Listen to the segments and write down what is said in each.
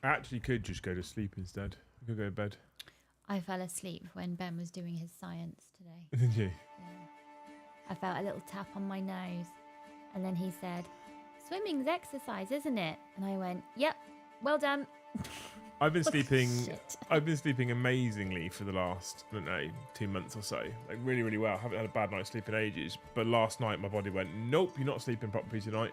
I actually could just go to sleep instead. I could go to bed. I fell asleep when Ben was doing his science today. Did you? Yeah. I felt a little tap on my nose. And then he said, swimming's exercise, isn't it? And I went, yep, well done. I've been sleeping. Shit. I've been sleeping amazingly for the last, I don't know, 2 months or so. Like really, really well. I haven't had a bad night's sleep in ages. But last night my body went, nope, you're not sleeping properly tonight.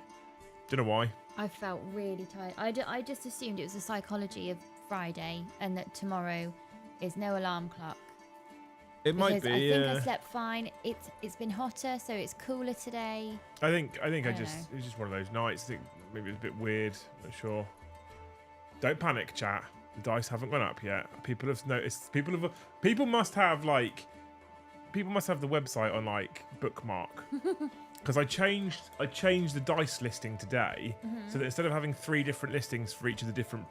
Don't know why. I felt really tired. I just assumed it was the psychology of Friday and that tomorrow is no alarm clock. It might be. I think I slept fine. It's been hotter, so it's cooler today. I think it was just one of those nights. I think maybe it was a bit weird. Not sure. Don't panic, chat. The dice haven't gone up yet. People have noticed. People must have the website on like bookmark. Because I changed the dice listing today, so that instead of having 3 different listings for each of the different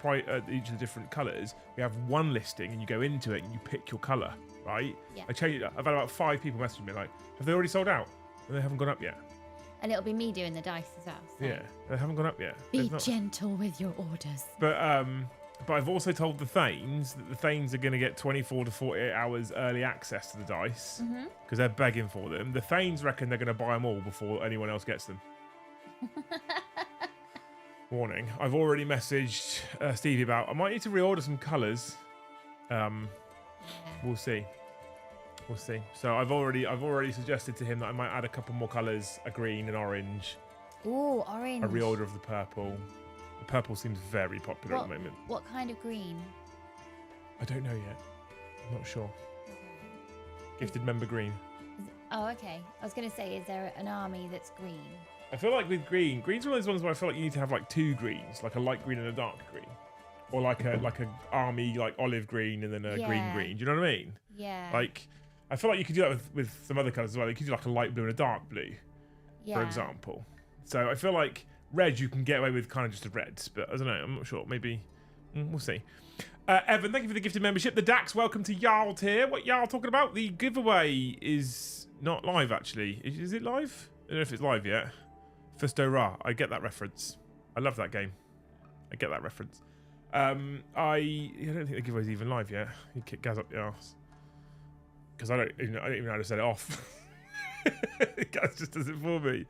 colours, we have one listing, and you go into it and you pick your colour, right? Yeah. I changed it. I've had about 5 people messaging me like, "Have they already sold out?" And they haven't gone up yet. And it'll be me doing the dice as well. So. Yeah, they haven't gone up yet. Be gentle with your orders. But I've also told the Thanes that the Thanes are going to get 24 to 48 hours early access to the dice because they're begging for them. The Thanes reckon they're going to buy them all before anyone else gets them. Warning. I've already messaged Stevie about I might need to reorder some colours. We'll see. We'll see. So I've already suggested to him that I might add a couple more colours, a green, an orange. Ooh, orange. A reorder of the purple. The purple seems very popular at the moment. What kind of green? I don't know yet. I'm not sure. Gifted member green. Oh, okay. I was going to say, is there an army that's green? I feel like with green's one of those ones where I feel like you need to have like 2 greens, like a light green and a dark green, or like a army like olive green and then a green. Do you know what I mean? Yeah. Like, I feel like you could do that with some other colours as well. You could do like a light blue and a dark blue, for example. So I feel like red you can get away with kind of just a red, but I don't know. I'm not sure. Maybe we'll see. Evan, thank you for the gifted membership. The Dax, welcome to Jarl tier. What Jarl talking about? The giveaway is not live actually. Is it live? I don't know if it's live yet. Fisto Ra. I get that reference. I love that game. I get that reference. I don't think the giveaway's even live yet. You kick Gaz up the arse. Because I don't even know how to set it off. Gaz just does it for me.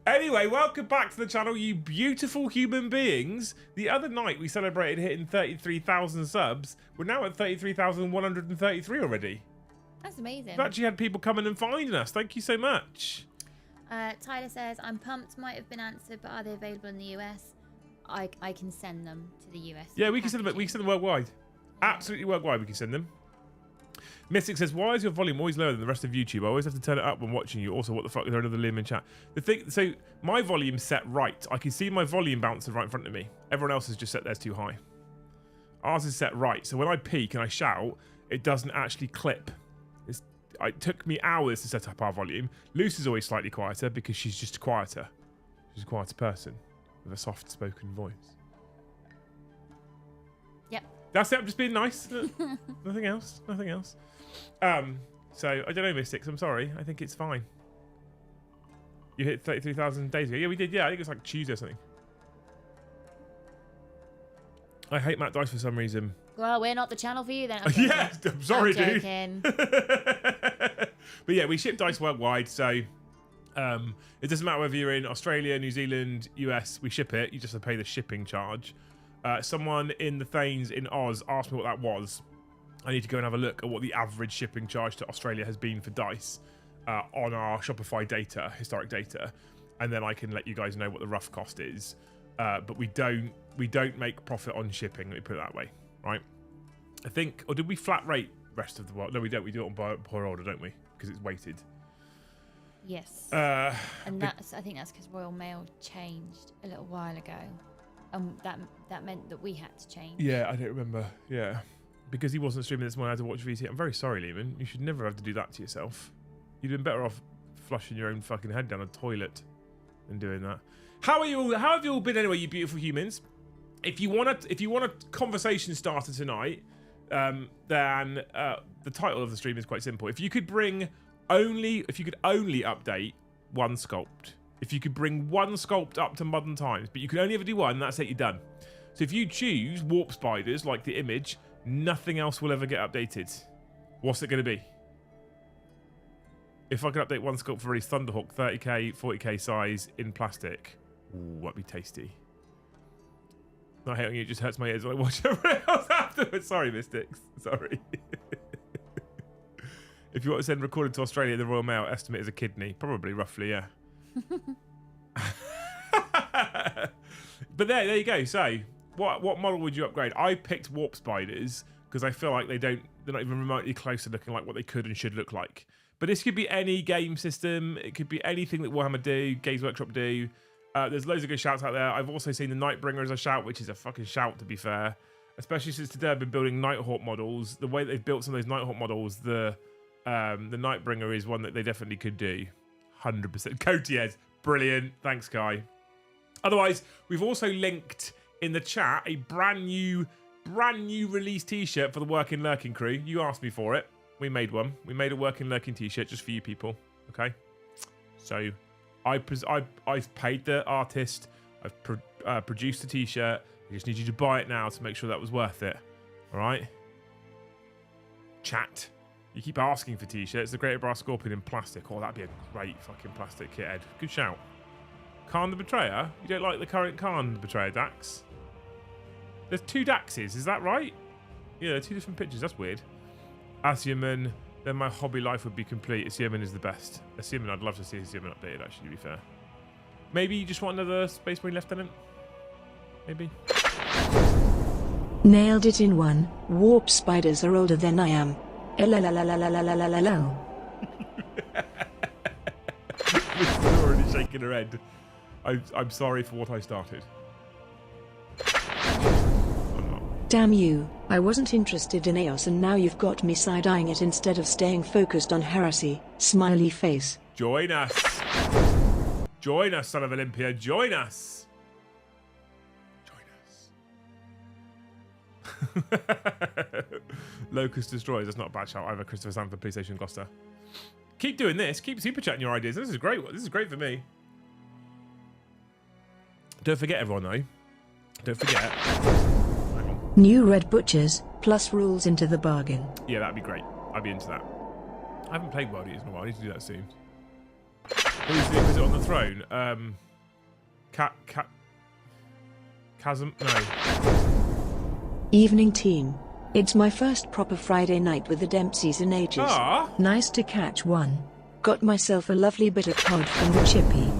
Anyway, welcome back to the channel, you beautiful human beings. The other night we celebrated hitting 33,000 subs. We're now at 33,133 already. That's amazing. We've actually had people coming and finding us. Thank you so much. Tyler says, I'm pumped, might have been answered, but are they available in the US? I can send them to the US. Yeah, we can send them. We can send them worldwide. Absolutely worldwide. We can send them. Mystic says, "Why is your volume always lower than the rest of YouTube? I always have to turn it up when watching you. Also, what the fuck is there another limb in chat?" So my volume's set right. I can see my volume bouncing right in front of me. Everyone else has just set theirs too high. Ours is set right, so when I peak and I shout, it doesn't actually clip. It took me hours to set up our volume. Luce is always slightly quieter because she's just quieter. She's a quieter person with a soft-spoken voice. Yep. That's it. I'm just being nice. Nothing else. Nothing else. So I don't know, Mystics. I'm sorry. I think it's fine. You hit 33,000 days ago. Yeah, we did. Yeah, I think it was like Tuesday or something. I hate Matt Dice for some reason. Well, we're not the channel for you then. Yes, I'm sorry, dude. But yeah, we ship dice worldwide, so it doesn't matter whether you're in Australia, New Zealand, US. We ship it. You just have to pay the shipping charge. Someone in the Thanes in Oz asked me what that was. I need to go and have a look at what the average shipping charge to Australia has been for dice on our Shopify data, historic data, and then I can let you guys know what the rough cost is. But we don't make profit on shipping. Let me put it that way, right? I think, or did we flat rate rest of the world? No, we don't. We do it on per order, don't we? Because it's weighted. Yes. And I think that's because Royal Mail changed a little while ago. That meant that we had to change. Yeah, I don't remember. Yeah. Because he wasn't streaming this morning, I had to watch VT. I'm very sorry, Lehman. You should never have to do that to yourself. You'd been better off flushing your own fucking head down a toilet than doing that. How are you all? How have you all been anyway, you beautiful humans? If you want a conversation starter tonight, then the title of the stream is quite simple. If you could only update one sculpt. If you could bring one sculpt up to modern times, but you can only ever do one, that's it, you're done. So if you choose warp spiders, like the image, nothing else will ever get updated. What's it going to be? If I could update one sculpt for release Thunderhawk, 30k, 40k size in plastic, ooh, that'd be tasty. Not hating you, it just hurts my ears when I watch everything else afterwards. Sorry, Mystics. Sorry. If you want to send recorded to Australia, the Royal Mail estimate is a kidney. Probably, roughly, yeah. But there you go. So, what model would you upgrade? I picked warp spiders because I feel like they're not even remotely close to looking like what they could and should look like. But this could be any game system. It could be anything that Warhammer do, Games Workshop do. There's loads of good shouts out there. I've also seen the Nightbringer as a shout, which is a fucking shout, to be fair. Especially since today I've been building Nighthawk models. The way they've built some of those Nighthawk models, the Nightbringer is one that they definitely could do. 100%. Cotiers, brilliant. Thanks, Kai. Otherwise, we've also linked in the chat a brand new release t-shirt for the Working Lurking crew. You asked me for it. We made one. We made a Working Lurking t-shirt just for you people. Okay? So, I've paid the artist. I've produced the t-shirt. I just need you to buy it now to make sure that was worth it. Alright? Chat. You keep asking for t-shirts. The Greater Brass Scorpion in plastic. Oh, that'd be a great fucking plastic kit, Ed. Good shout. Khan the Betrayer? You don't like the current Khan the Betrayer Dax? There's 2 Daxes, is that right? Yeah, they're 2 different pictures. That's weird. Asiaman, then my hobby life would be complete. Asiaman is the best. Asiaman, I'd love to see Asiaman updated, actually, to be fair. Maybe you just want another Space Marine Lieutenant? Maybe. Nailed it in one. Warp spiders are older than I am. She's already shaking her head. I'm sorry for what I started. I'm not. Damn you, I wasn't interested in EOS and now you've got me side-eyeing it instead of staying focused on heresy. Smiley face. Join us. Join us, son of Olympia. Join us. Join us. Locust Destroyers. That's not a bad shout either. Christopher Sanford, PlayStation Gloucester. Keep doing this. Keep super chatting your ideas. This is great. This is great for me. Don't forget, everyone, though. Don't forget. New Red Butchers, plus rules into the bargain. Yeah, that'd be great. I'd be into that. I haven't played World Eaters in a while. I need to do that soon. Who's the Visit on the Throne? Chasm? No. Evening team. It's my first proper Friday night with the Dempseys in ages. Ah. Nice to catch one. Got myself a lovely bit of cod from the chippy.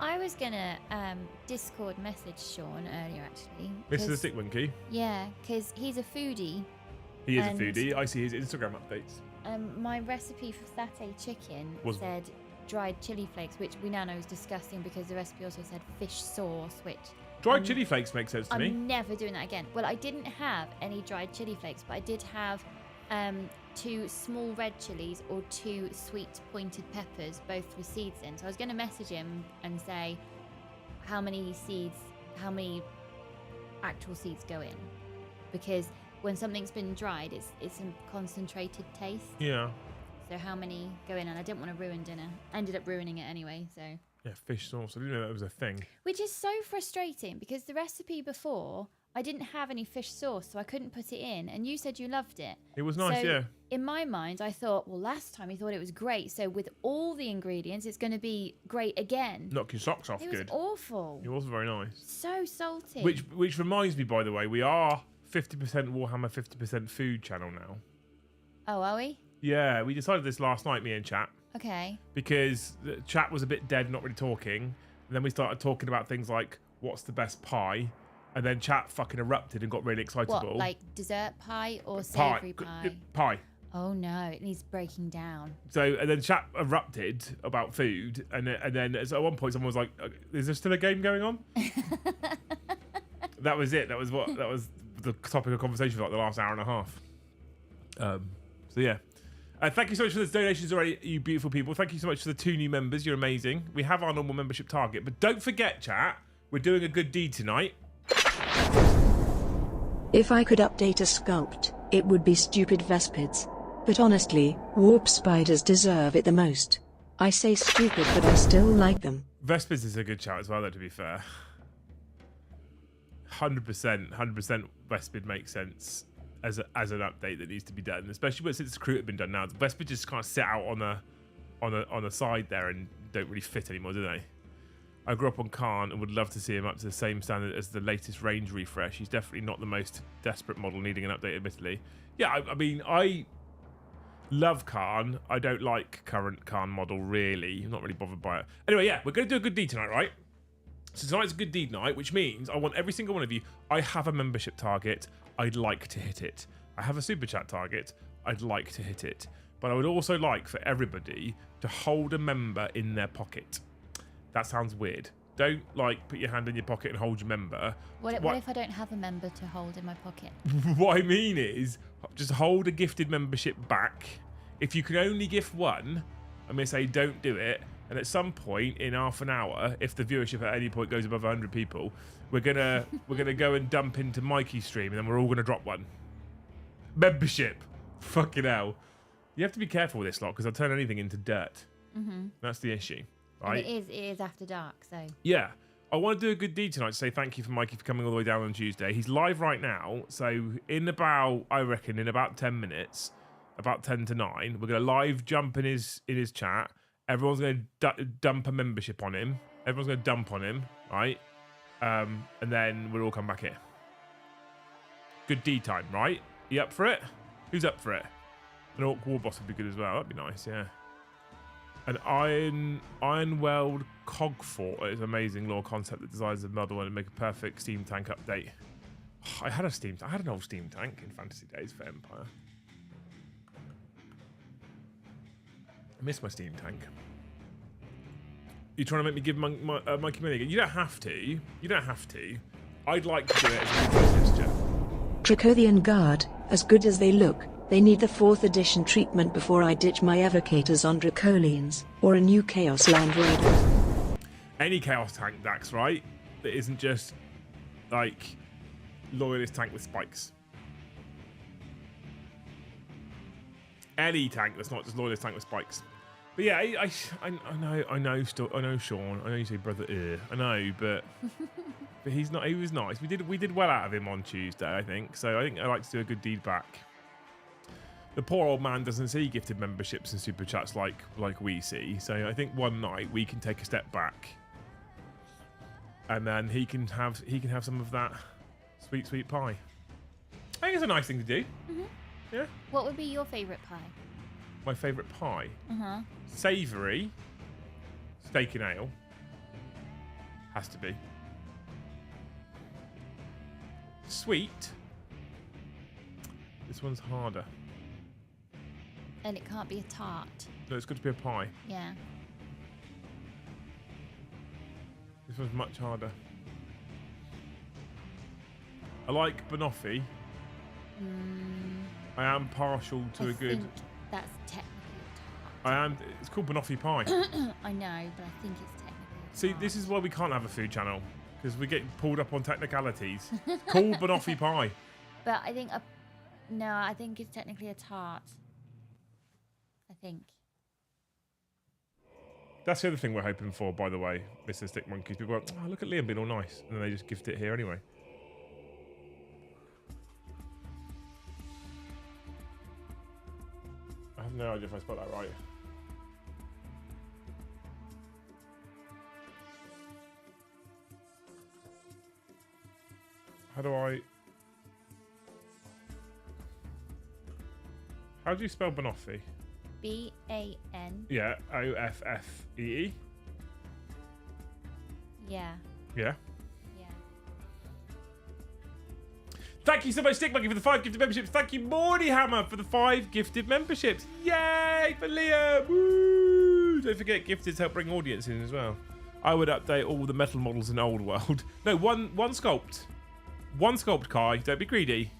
I was gonna Discord message Sean earlier, actually. This is a stick monkey. Yeah, because he's a foodie. He is a foodie. I see his Instagram updates. My recipe for satay chicken said dried chili flakes, which we now know is disgusting because the recipe also said fish sauce, which... Dried chili flakes make sense to me. I'm never doing that again. Well, I didn't have any dried chili flakes, but I did have 2 small red chilies or 2 sweet pointed peppers, both with seeds in. So I was going to message him and say how many actual seeds go in, because when something's been dried, it's a concentrated taste. Yeah. So how many go in? And I didn't want to ruin dinner. I ended up ruining it anyway. So. Yeah, fish sauce. I didn't know that was a thing. Which is so frustrating because the recipe before, I didn't have any fish sauce, so I couldn't put it in. And you said you loved it. It was nice, yeah. In my mind, I thought, well, last time you thought it was great, so with all the ingredients, it's going to be great again. Knock your socks off, It good. was awful. It was very nice. So salty. Which reminds me, by the way, we are 50% Warhammer, 50% food channel now. Oh, are we? Yeah, we decided this last night, me and Chat. Okay. Because the chat was a bit dead, not really talking. And then we started talking about things like, what's the best pie? And then chat fucking erupted and got really excitable. What, like dessert pie or savoury pie? Pie. Oh no, it needs breaking down. So, and then chat erupted about food. And then at one point someone was like, is there still a game going on? That was it. That was the topic of conversation for like the last hour and a half. So yeah. Thank you so much for those donations already, you beautiful people. Thank you so much for the 2 new members. You're amazing. We have our normal membership target. But don't forget, chat, we're doing a good deed tonight. If I could update a sculpt, it would be stupid Vespids. But honestly, warp spiders deserve it the most. I say stupid, but I still like them. Vespids is a good shout as well, though, to be fair. 100% Vespid makes sense as an update that needs to be done, especially since the crew have been done now. Vespid just kind of sit out on a side there and don't really fit anymore, do they? I grew up on Khan and would love to see him up to the same standard as the latest range refresh. He's definitely not the most desperate model needing an update, admittedly. Yeah, I mean, I love Khan. I don't like current Khan model, really. I'm not really bothered by it. Anyway, yeah, we're going to do a good deed tonight, right? So tonight's a good deed night, which means I want every single one of you. I have a membership target. I'd like to hit it. I have a super chat target. I'd like to hit it. But I would also like for everybody to hold a member in their pocket. That sounds weird. Don't put your hand in your pocket and hold your member. What if I don't have a member to hold in my pocket? What I mean is just hold a gifted membership back. If you can only gift one, I'm going to say don't do it. And at some point in half an hour, if the viewership at any point goes above 100 people, we're gonna go and dump into Mikey's stream, and then we're all gonna drop one. Membership. Fucking hell. You have to be careful with this lot because I'll turn anything into dirt. That's the issue. Right? And it is after dark, so. Yeah. I want to do a good deed tonight to say thank you for Mikey for coming all the way down on Tuesday. He's live right now, so in about 10 minutes, about 10 to 9, we're going to live jump in his chat. Everyone's going to dump a membership on him. Everyone's going to dump on him, right? And then we'll all come back here. Good deed time, right? You up for it? Who's up for it? An Orc War Boss would be good as well. That'd be nice, yeah. An Iron Weld Cog Fort is an amazing lore concept that desires another one to make a perfect steam tank update. I had an old steam tank in Fantasy Days for Empire. I miss my steam tank. You're trying to make me give Mikey money again? You don't have to. You don't have to. I'd like to do it as a gesture. Dracothian Guard, as good as they look, they need the 4th edition treatment before I ditch my evocators on Dracolians, or a new Chaos Land Raider. Any Chaos tank, Dax, right? That isn't just, like, Loyalist tank with spikes. Any tank that's not just Loyalist tank with spikes. But yeah, I know, Sean. I know you say brother, I know, but he's not. He was nice. We did well out of him on Tuesday, I think. So I think I like to do a good deed back. The poor old man doesn't see gifted memberships and super chats like we see. So I think one night we can take a step back, and then he can have some of that sweet pie. I think it's a nice thing to do. Yeah. What would be your favourite pie? My favourite pie? Savoury. Steak and ale. Has to be. Sweet. This one's harder. And it can't be a tart. No, it's got to be a pie. Yeah. This one's much harder. I like banoffee. I am partial to a good... I think that's technically a tart. It's called banoffee pie. I know, but I think it's technically a tart. See, this is why we can't have a food channel. Because we get pulled up on technicalities. Called banoffee pie. But I think... No, I think it's technically a tart. I think. That's the other thing we're hoping for, by the way, Mr. Stick Monkeys. People go, oh, look at Liam being all nice. And then they just gift it here anyway. I have no idea if I spelled that right. How do you spell banoffee? B-A-N. Yeah, O-F-F-E-E. Yeah. Yeah. Yeah. Thank you so much, Stick Monkey, for the 5 gifted memberships. Thank you, Morty Hammer, for the 5 gifted memberships. Yay for Liam! Woo! Don't forget, gifteds help bring audience in as well. I would update all the metal models in Old World. No, one sculpt. One sculpt, Kai. Don't be greedy.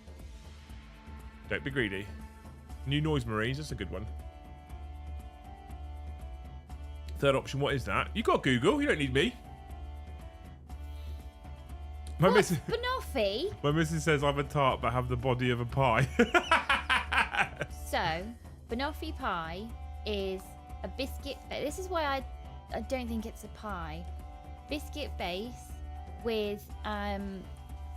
Don't be greedy. New Noise Marines, that's a good one. Third option, what is that? You got Google, you don't need me. What's banoffee? My missus says I'm a tart but have the body of a pie. So, banoffee pie is a biscuit. This is why I don't think it's a pie. Biscuit base with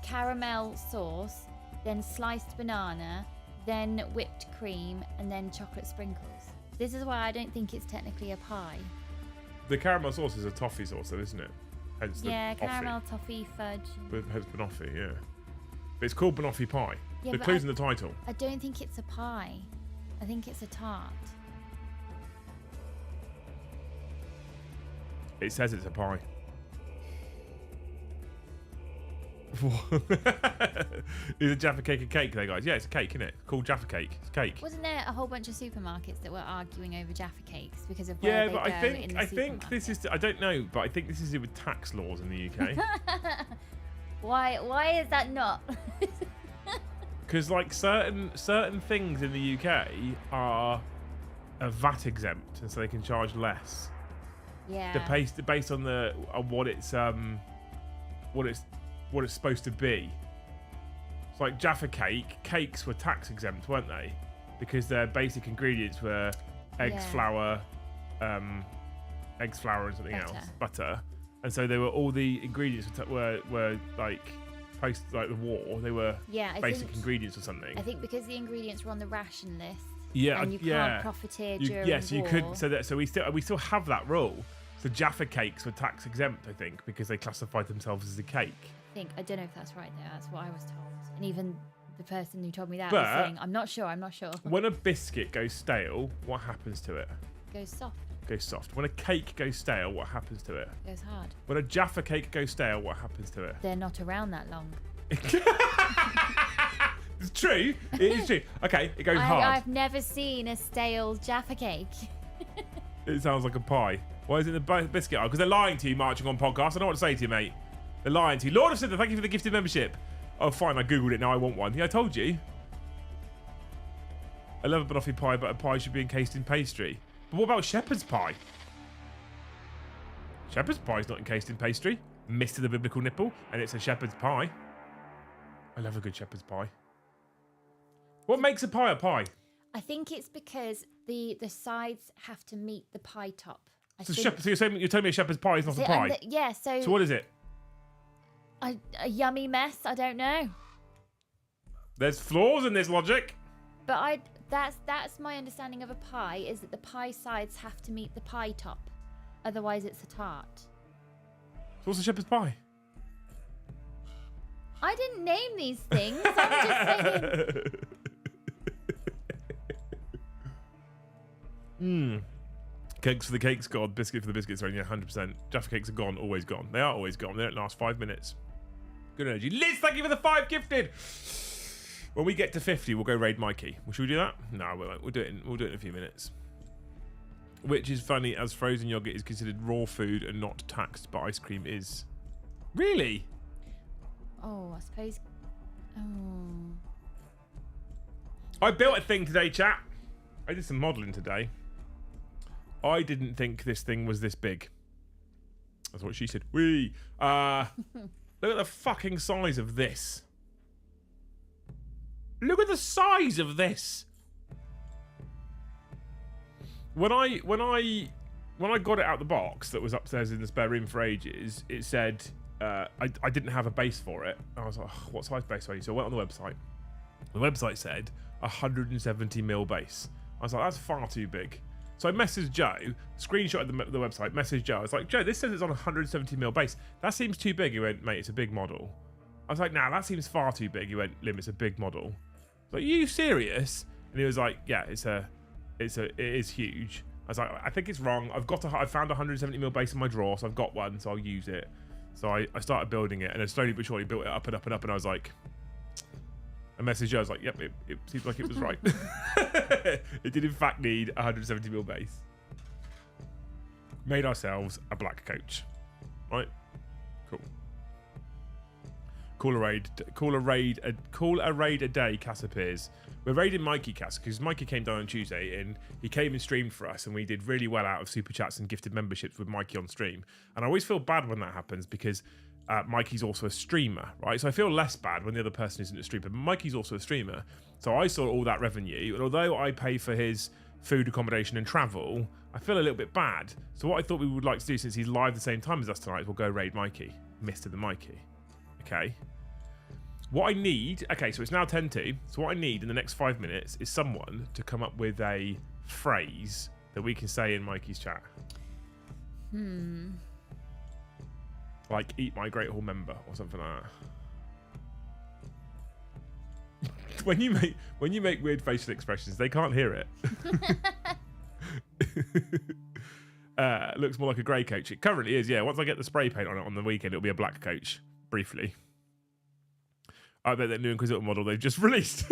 caramel sauce, then sliced banana, then whipped cream, and then chocolate sprinkles. This is why I don't think it's technically a pie. The caramel sauce is a toffee sauce, though, isn't it? Hence the caramel, toffee, fudge. Hence banoffee, yeah. But it's called banoffee pie. Yeah, the clue's in the title. I don't think it's a pie. I think it's a tart. It says it's a pie. Is a Jaffa cake a cake there, guys? Yeah, it's a cake, isn't it? Called Jaffa cake. It's a cake. Wasn't there a whole bunch of supermarkets that were arguing over Jaffa cakes because of where they go in the I think this is. I don't know, but I think this is to do with tax laws in the UK. Why is that not? Because like certain things in the UK are VAT exempt, and so they can charge less. Yeah. Based on what it's supposed to be. It's like Jaffa cakes were tax exempt, weren't they? Because their basic ingredients were eggs, flour, and something else, butter. And so they were all the ingredients were like post like the war. They were basic ingredients or something. I think because the ingredients were on the ration list. Yeah, and you can't profiteer during yes, war. you could. So we still have that rule. So Jaffa cakes were tax exempt, I think, because they classified themselves as a cake. I don't know if that's right though. That's what I was told. And even the person who told me that was saying, I'm not sure. When a biscuit goes stale, what happens to it? Goes soft. When a cake goes stale, what happens to it? Goes hard. When a Jaffa cake goes stale, what happens to it? They're not around that long. It's true. It is true. Okay, it goes hard. I've never seen a stale Jaffa cake. It sounds like a pie. Why is it the biscuit? Because they're lying to you, marching on podcast. I don't know what to say to you, mate. They're lying to you. Lord of Cinder, thank you for the gifted membership. Oh, fine. I googled it. Now I want one. Yeah, I told you. I love a banoffee pie, but a pie should be encased in pastry. But what about shepherd's pie? Shepherd's pie is not encased in pastry. Missed the biblical nipple, and it's a shepherd's pie. I love a good shepherd's pie. What makes a pie a pie? I think it's because the sides have to meet the pie top. So you're telling me a shepherd's pie is not a pie? Yeah, so what is it? A yummy mess, I don't know. There's flaws in this logic. But that's my understanding of a pie, is that the pie sides have to meet the pie top. Otherwise it's a tart. So what's a shepherd's pie? I didn't name these things. I'm just saying. Cakes for the cakes god, biscuit for the biscuits. Sorry, yeah, 100%. Jaffa cakes are gone, always gone. They are always gone. They don't last 5 minutes. Good energy. Liz, thank you for the 5 gifted. When we get to 50, we'll go raid Mikey. Should we do that? No, we won't. We'll do it in a few minutes. Which is funny, as frozen yogurt is considered raw food and not taxed, but ice cream is. Really? Oh, I suppose. Oh. I built a thing today, chat. I did some modelling today. I didn't think this thing was this big. That's what she said. Look at the fucking size of this. Look at the size of this. When I got it out the box that was upstairs in the spare room for ages, it said I didn't have a base for it. I was like, oh, what size base do I need? So I went on the website. The website said 170mm base. I was like, that's far too big. So I messaged Joe, screenshotted the website, messaged Joe. I was like, Joe, this says it's on 170mm base. That seems too big. He went, mate, it's a big model. I was like, nah, that seems far too big. He went, Lim, it's a big model. I was like, are you serious? And he was like, yeah, it is huge. I was like, I think it's wrong. I found a 170mm base in my drawer, so I've got one, so I'll use it. So I started building it, and then slowly but surely built it up and up and up, and I was like, I messaged Joe, I was like, yep, it seems like it was right. It did in fact need a 170mm base. Made ourselves a black coach. Right? Cool. Call a raid a day, Cass appears. We're raiding Mikey, Cass, because Mikey came down on Tuesday and he came and streamed for us, and we did really well out of super chats and gifted memberships with Mikey on stream. And I always feel bad when that happens because Mikey's also a streamer, right? So I feel less bad when the other person isn't a streamer, but Mikey's also a streamer. So I saw all that revenue, and although I pay for his food, accommodation, and travel, I feel a little bit bad. So what I thought we would like to do, since he's live the same time as us tonight, is we'll go raid Mikey, Mr. the Mikey. Okay. What I need, okay, so it's now 10:02. So what I need in the next 5 minutes is someone to come up with a phrase that we can say in Mikey's chat. Like, eat my Great Hall member or something like that. when you make weird facial expressions, they can't hear it. Looks more like a grey coach. It currently is, yeah. Once I get the spray paint on it on the weekend, it'll be a black coach, briefly. I bet that new Inquisitor model they've just released.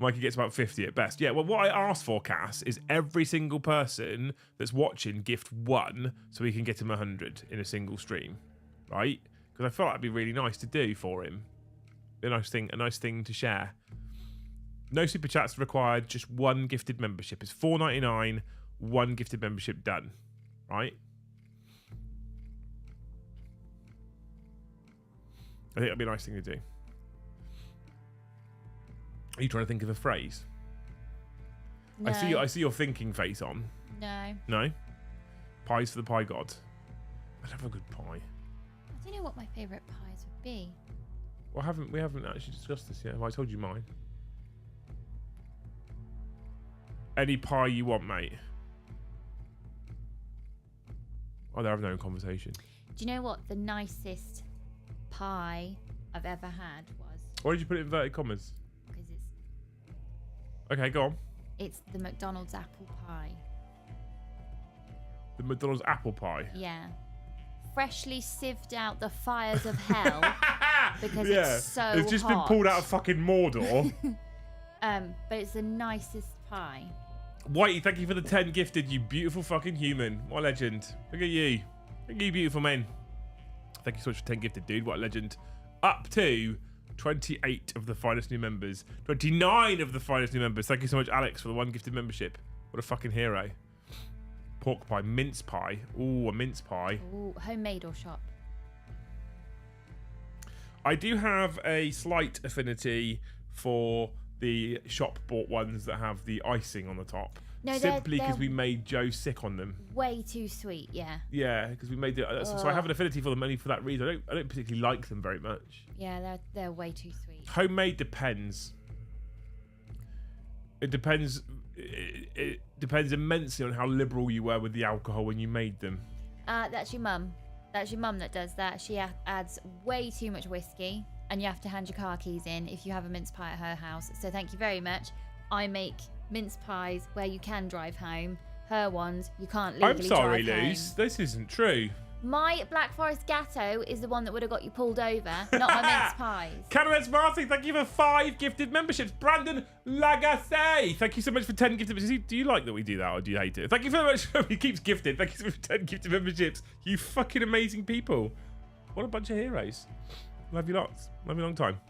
Mikey gets about 50 at best. Yeah, well, what I asked for, Cass, is every single person that's watching gift 1 so we can get him 100 in a single stream, right? Because I felt that'd be really nice to do for him. A nice thing to share. No super chats required, just 1 gifted membership. It's $4.99, 1 gifted membership done, right? I think that'd be a nice thing to do. Are you trying to think of a phrase? No. I see your thinking face on. No. No? Pies for the pie god. I'd have a good pie. I don't know what my favourite pies would be. Well, we haven't actually discussed this yet. Have I told you mine? Any pie you want, mate. Oh, they're having their own conversation. Do you know what the nicest pie I've ever had was? Why did you put it in inverted commas? Because Okay, go on. it's the McDonald's apple pie. The McDonald's apple pie. Yeah. Freshly sieved out the fires of hell because it's so It's just hot. been pulled out of fucking Mordor. But it's the nicest pie. Whitey, thank you for the 10 gifted, you beautiful fucking human. What a legend. Look at you. Look at you beautiful men. Thank you so much for 10 gifted, dude. What a legend. Up to 28 of the finest new members. 29 of the finest new members. Thank you so much, Alex, for the 1 gifted membership. What a fucking hero. Pork pie, mince pie. Ooh, a mince pie. Ooh, homemade or shop? I do have a slight affinity for the shop bought ones that have the icing on the top. No, simply they're because we made Joe sick on them. way too sweet, yeah. Yeah, because we made it. So I have an affinity for them only for that reason. I don't particularly like them very much. Yeah, they're way too sweet. Homemade depends. It depends. It depends immensely on how liberal you were with the alcohol when you made them. That's your mum. That's your mum that does that. She adds way too much whiskey, and you have to hand your car keys in if you have a mince pie at her house. So thank you very much. I make mince pies where you can drive home. Her ones, you can't legally I'm sorry, drive home. Luce. This isn't true. My Black Forest Gatto is the one that would have got you pulled over, not my mince pies. Canarets Marcy, thank you for 5 gifted memberships. Brandon Lagasse, thank you so much for 10 gifted memberships. Do you like that we do that or do you hate it? Thank you so much. He keeps gifting. Thank you so much for 10 gifted memberships. You fucking amazing people. What a bunch of heroes. Love you lots. Love you a long time.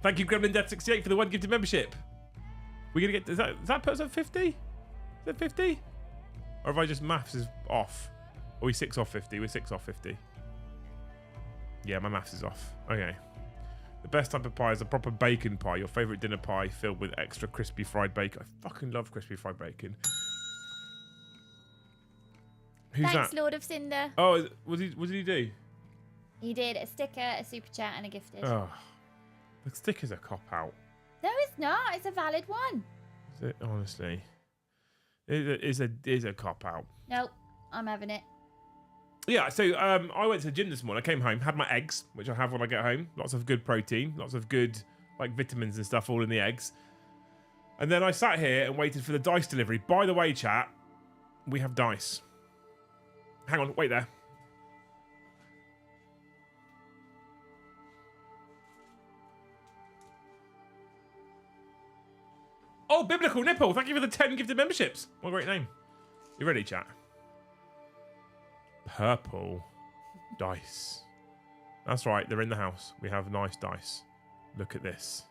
Thank you, Gremlin Death 68 for the 1 gifted membership. We're gonna get. Does that put us at 50? Is it 50? Or have I just maths is off? Are we 6 off 50? We're 6 off 50. Yeah, my maths is off. Okay. The best type of pie is a proper bacon pie. Your favourite dinner pie filled with extra crispy fried bacon. I fucking love crispy fried bacon. Who's Thanks, that? Lord of Cinder. Oh, what did he do? He did a sticker, a super chat, and a gifted. Oh, the sticker's a cop out. No, it's not. It's a valid one. Is it, honestly? It is a cop out. Nope, I'm having it. Yeah, so I went to the gym this morning. I came home, had my eggs, which I have when I get home. Lots of good protein, lots of good like vitamins and stuff all in the eggs. And then I sat here and waited for the dice delivery. By the way, chat, we have dice. Hang on, wait there. Oh, Biblical Nipple, thank you for the 10 gifted memberships. What a great name. You ready, chat? Purple dice. That's right, they're in the house. We have nice dice. Look at this.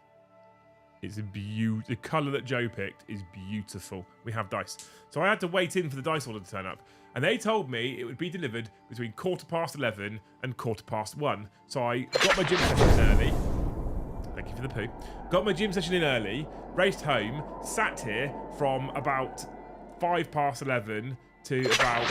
It's a the colour that Joe picked is beautiful. We have dice. So I had to wait in for the dice order to turn up. And they told me it would be delivered between 11:15 and 1:15. So I got my gym session in early. Thank you for the poo. Got my gym session in early, raced home, sat here from about 11:05 to about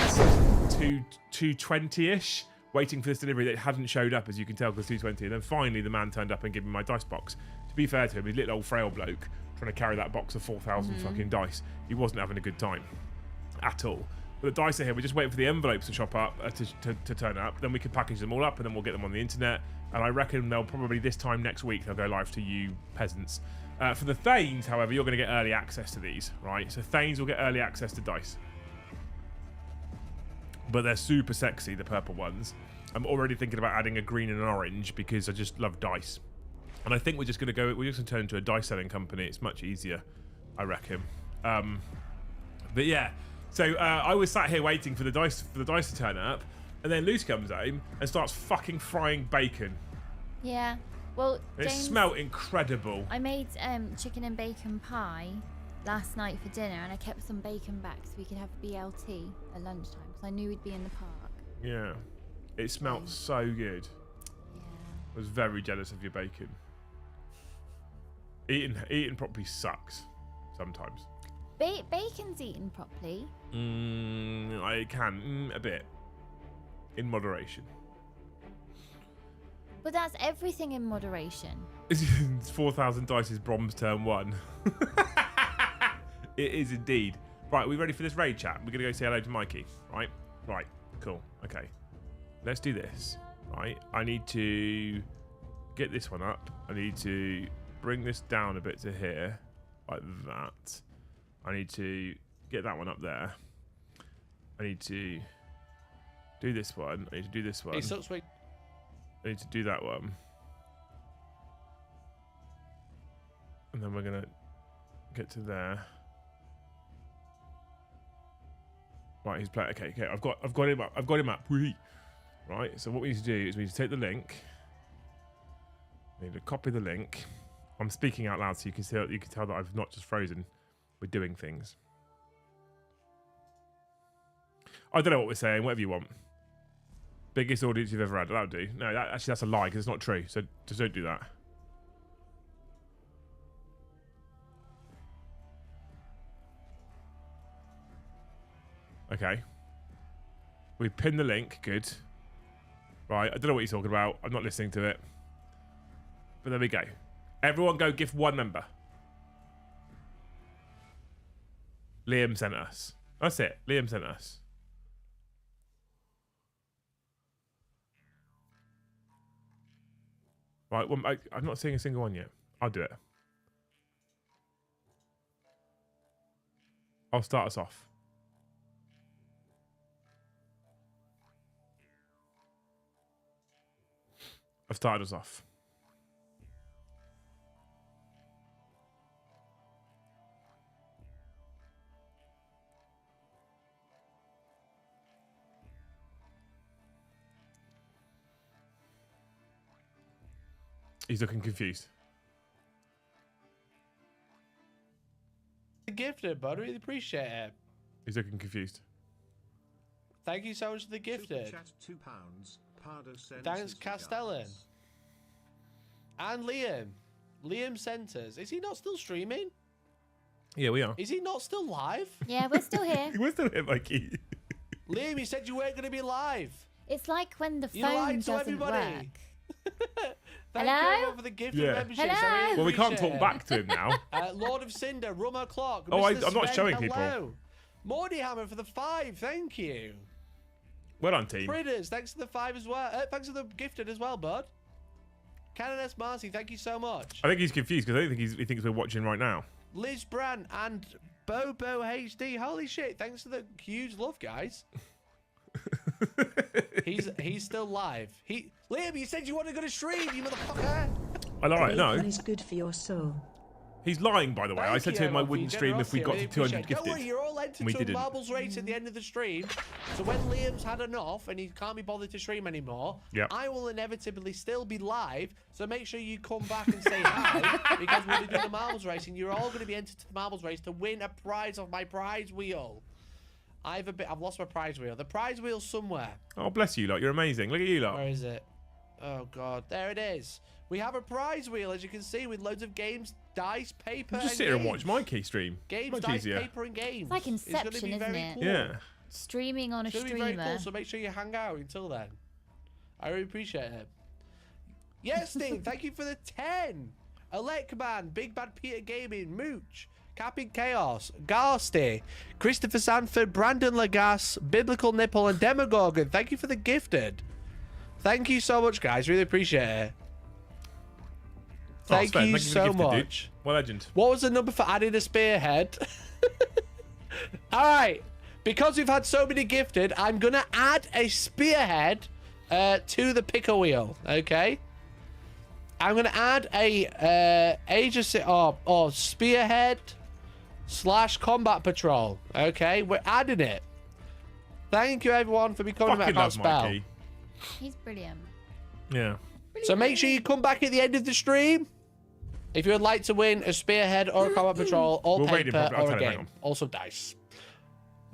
2:20ish, waiting for this delivery that hadn't showed up, as you can tell, because 220. And then finally, the man turned up and gave me my dice box. To be fair to him, he's a little old frail bloke trying to carry that box of 4,000 fucking dice. He wasn't having a good time at all. But the dice are here. We're just waiting for the envelopes to shop up, to turn up. Then we can package them all up, and then we'll get them on the internet. And I reckon they'll probably this time next week they'll go live to you peasants. For the Thanes, however, you're going to get early access to these, right? So Thanes will get early access to dice. But they're super sexy, the purple ones. I'm already thinking about adding a green and an orange because I just love dice. And I think we're just going to turn into a dice selling company. It's much easier, I reckon. But yeah, so I was sat here waiting for the dice to turn up, and then Luce comes home and starts fucking frying bacon. Yeah. Well, It smelled incredible. I made chicken and bacon pie last night for dinner, and I kept some bacon back so we could have BLT at lunchtime because I knew we'd be in the park. Yeah. It smelled so good. Yeah. I was very jealous of your bacon. Eating properly sucks sometimes. Bacon's eaten properly. I can a bit, in moderation. But that's everything in moderation. It's 4,000 dice is Brom's turn 1. It is indeed. Right, are we ready for this raid chat? We're gonna go say hello to Mikey. Right, cool. Okay, let's do this. Right, I need to get this one up. I need to bring this down a bit to here, like that. I need to get that one up there. I need to do this one. I need to do this one. Hey, so sweet. I need to do that one. And then we're gonna get to there. Right, he's playing. Okay, I've got him up. Whee. Right, so what we need to do is we need to take the link. We need to copy the link. I'm speaking out loud so you can tell that I've not just frozen. We're doing things. I don't know what we're saying, whatever you want. Biggest audience you've ever had. That'll do. No, actually that's a lie because it's not true. So just don't do that. Okay. We've pinned the link. Good. Right. I don't know what you're talking about. I'm not listening to it. But there we go. Everyone go gift one member. Liam sent us. That's it. Liam sent us. Right. Well, I'm not seeing a single one yet. I'll do it. I'll start us off. I've started us off. He's looking confused. Gifted, bud. Really appreciate it. He's looking confused. Thank you so much for the gifted. Chat £2. Pardo sends Thanks, his Castellan. regards. And Liam. Liam Centers. Is he not still streaming? Yeah, we are. Is he not still live? Yeah, we're still here. We're still here, Mikey. Liam, you said you weren't going to be live. It's like when the You phone lied to doesn't everybody. work. Thank you Hello? everyone for the gifted Yeah. membership. Hello? I really Well, we can't appreciate talk it. back to him now. Lord of Cinder, Rummer Clock. Oh, Mr. I'm not Sven, showing people. hello. Mordy Hammer for the 5. Thank you. Well done, team. Fritters, thanks for the 5 as well. Thanks for the gifted as well, bud. Canon S. Marcy, thank you so much. I think he's confused because I don't think he thinks we're watching right now. Liz Brand and Bobo HD. Holy shit, thanks for the huge love, guys. he's still live. Liam, you said you wanted to go to stream, you motherfucker. I lied. No, Bacon is good for your soul. he's lying. By the way, I said to him I wouldn't stream if we got to 200 Don't worry, gifted. you're all entered We to a didn't. marbles race at the end of the stream. So when Liam's had enough and he can't be bothered to stream anymore, Yep. I will inevitably still be live. So make sure you come back and say hi because we'll be doing the marbles race and you're all going to be entered to the marbles race to win a prize of my prize wheel. I've lost my prize wheel. The prize wheel's somewhere. Oh, bless you lot. You're amazing. Look at you lot. Where is it? Oh god, there it is. We have a prize wheel, as you can see, with loads of games, dice, paper, Just and sit here and games. watch Mikey stream. Games, Much dice, easier. paper, and games. It's like gonna Inception, be isn't very it? Cool. Yeah. Streaming on a It's gonna be very cool, streamer. so make sure you hang out until then. I really appreciate it. Yes, Steve, thank you for the 10. Alekman, Big Bad Peter Gaming, Mooch, Captain Chaos, Garsty, Christopher Sanford, Brandon Lagasse, Biblical Nipple, and Demogorgon. Thank you for the gifted. Thank you so much, guys. Really appreciate it. Thank you so much. Well, legend. What was the number for adding a spearhead? All right. Because we've had so many gifted, I'm going to add a spearhead to the picker wheel. Okay. I'm going to add a spearhead / combat patrol. Okay. We're adding it. Thank you, everyone, for becoming a House Spell. He's brilliant. Yeah. So make sure you come back at the end of the stream if you would like to win a spearhead or a combat patrol or paper or a game. Also dice.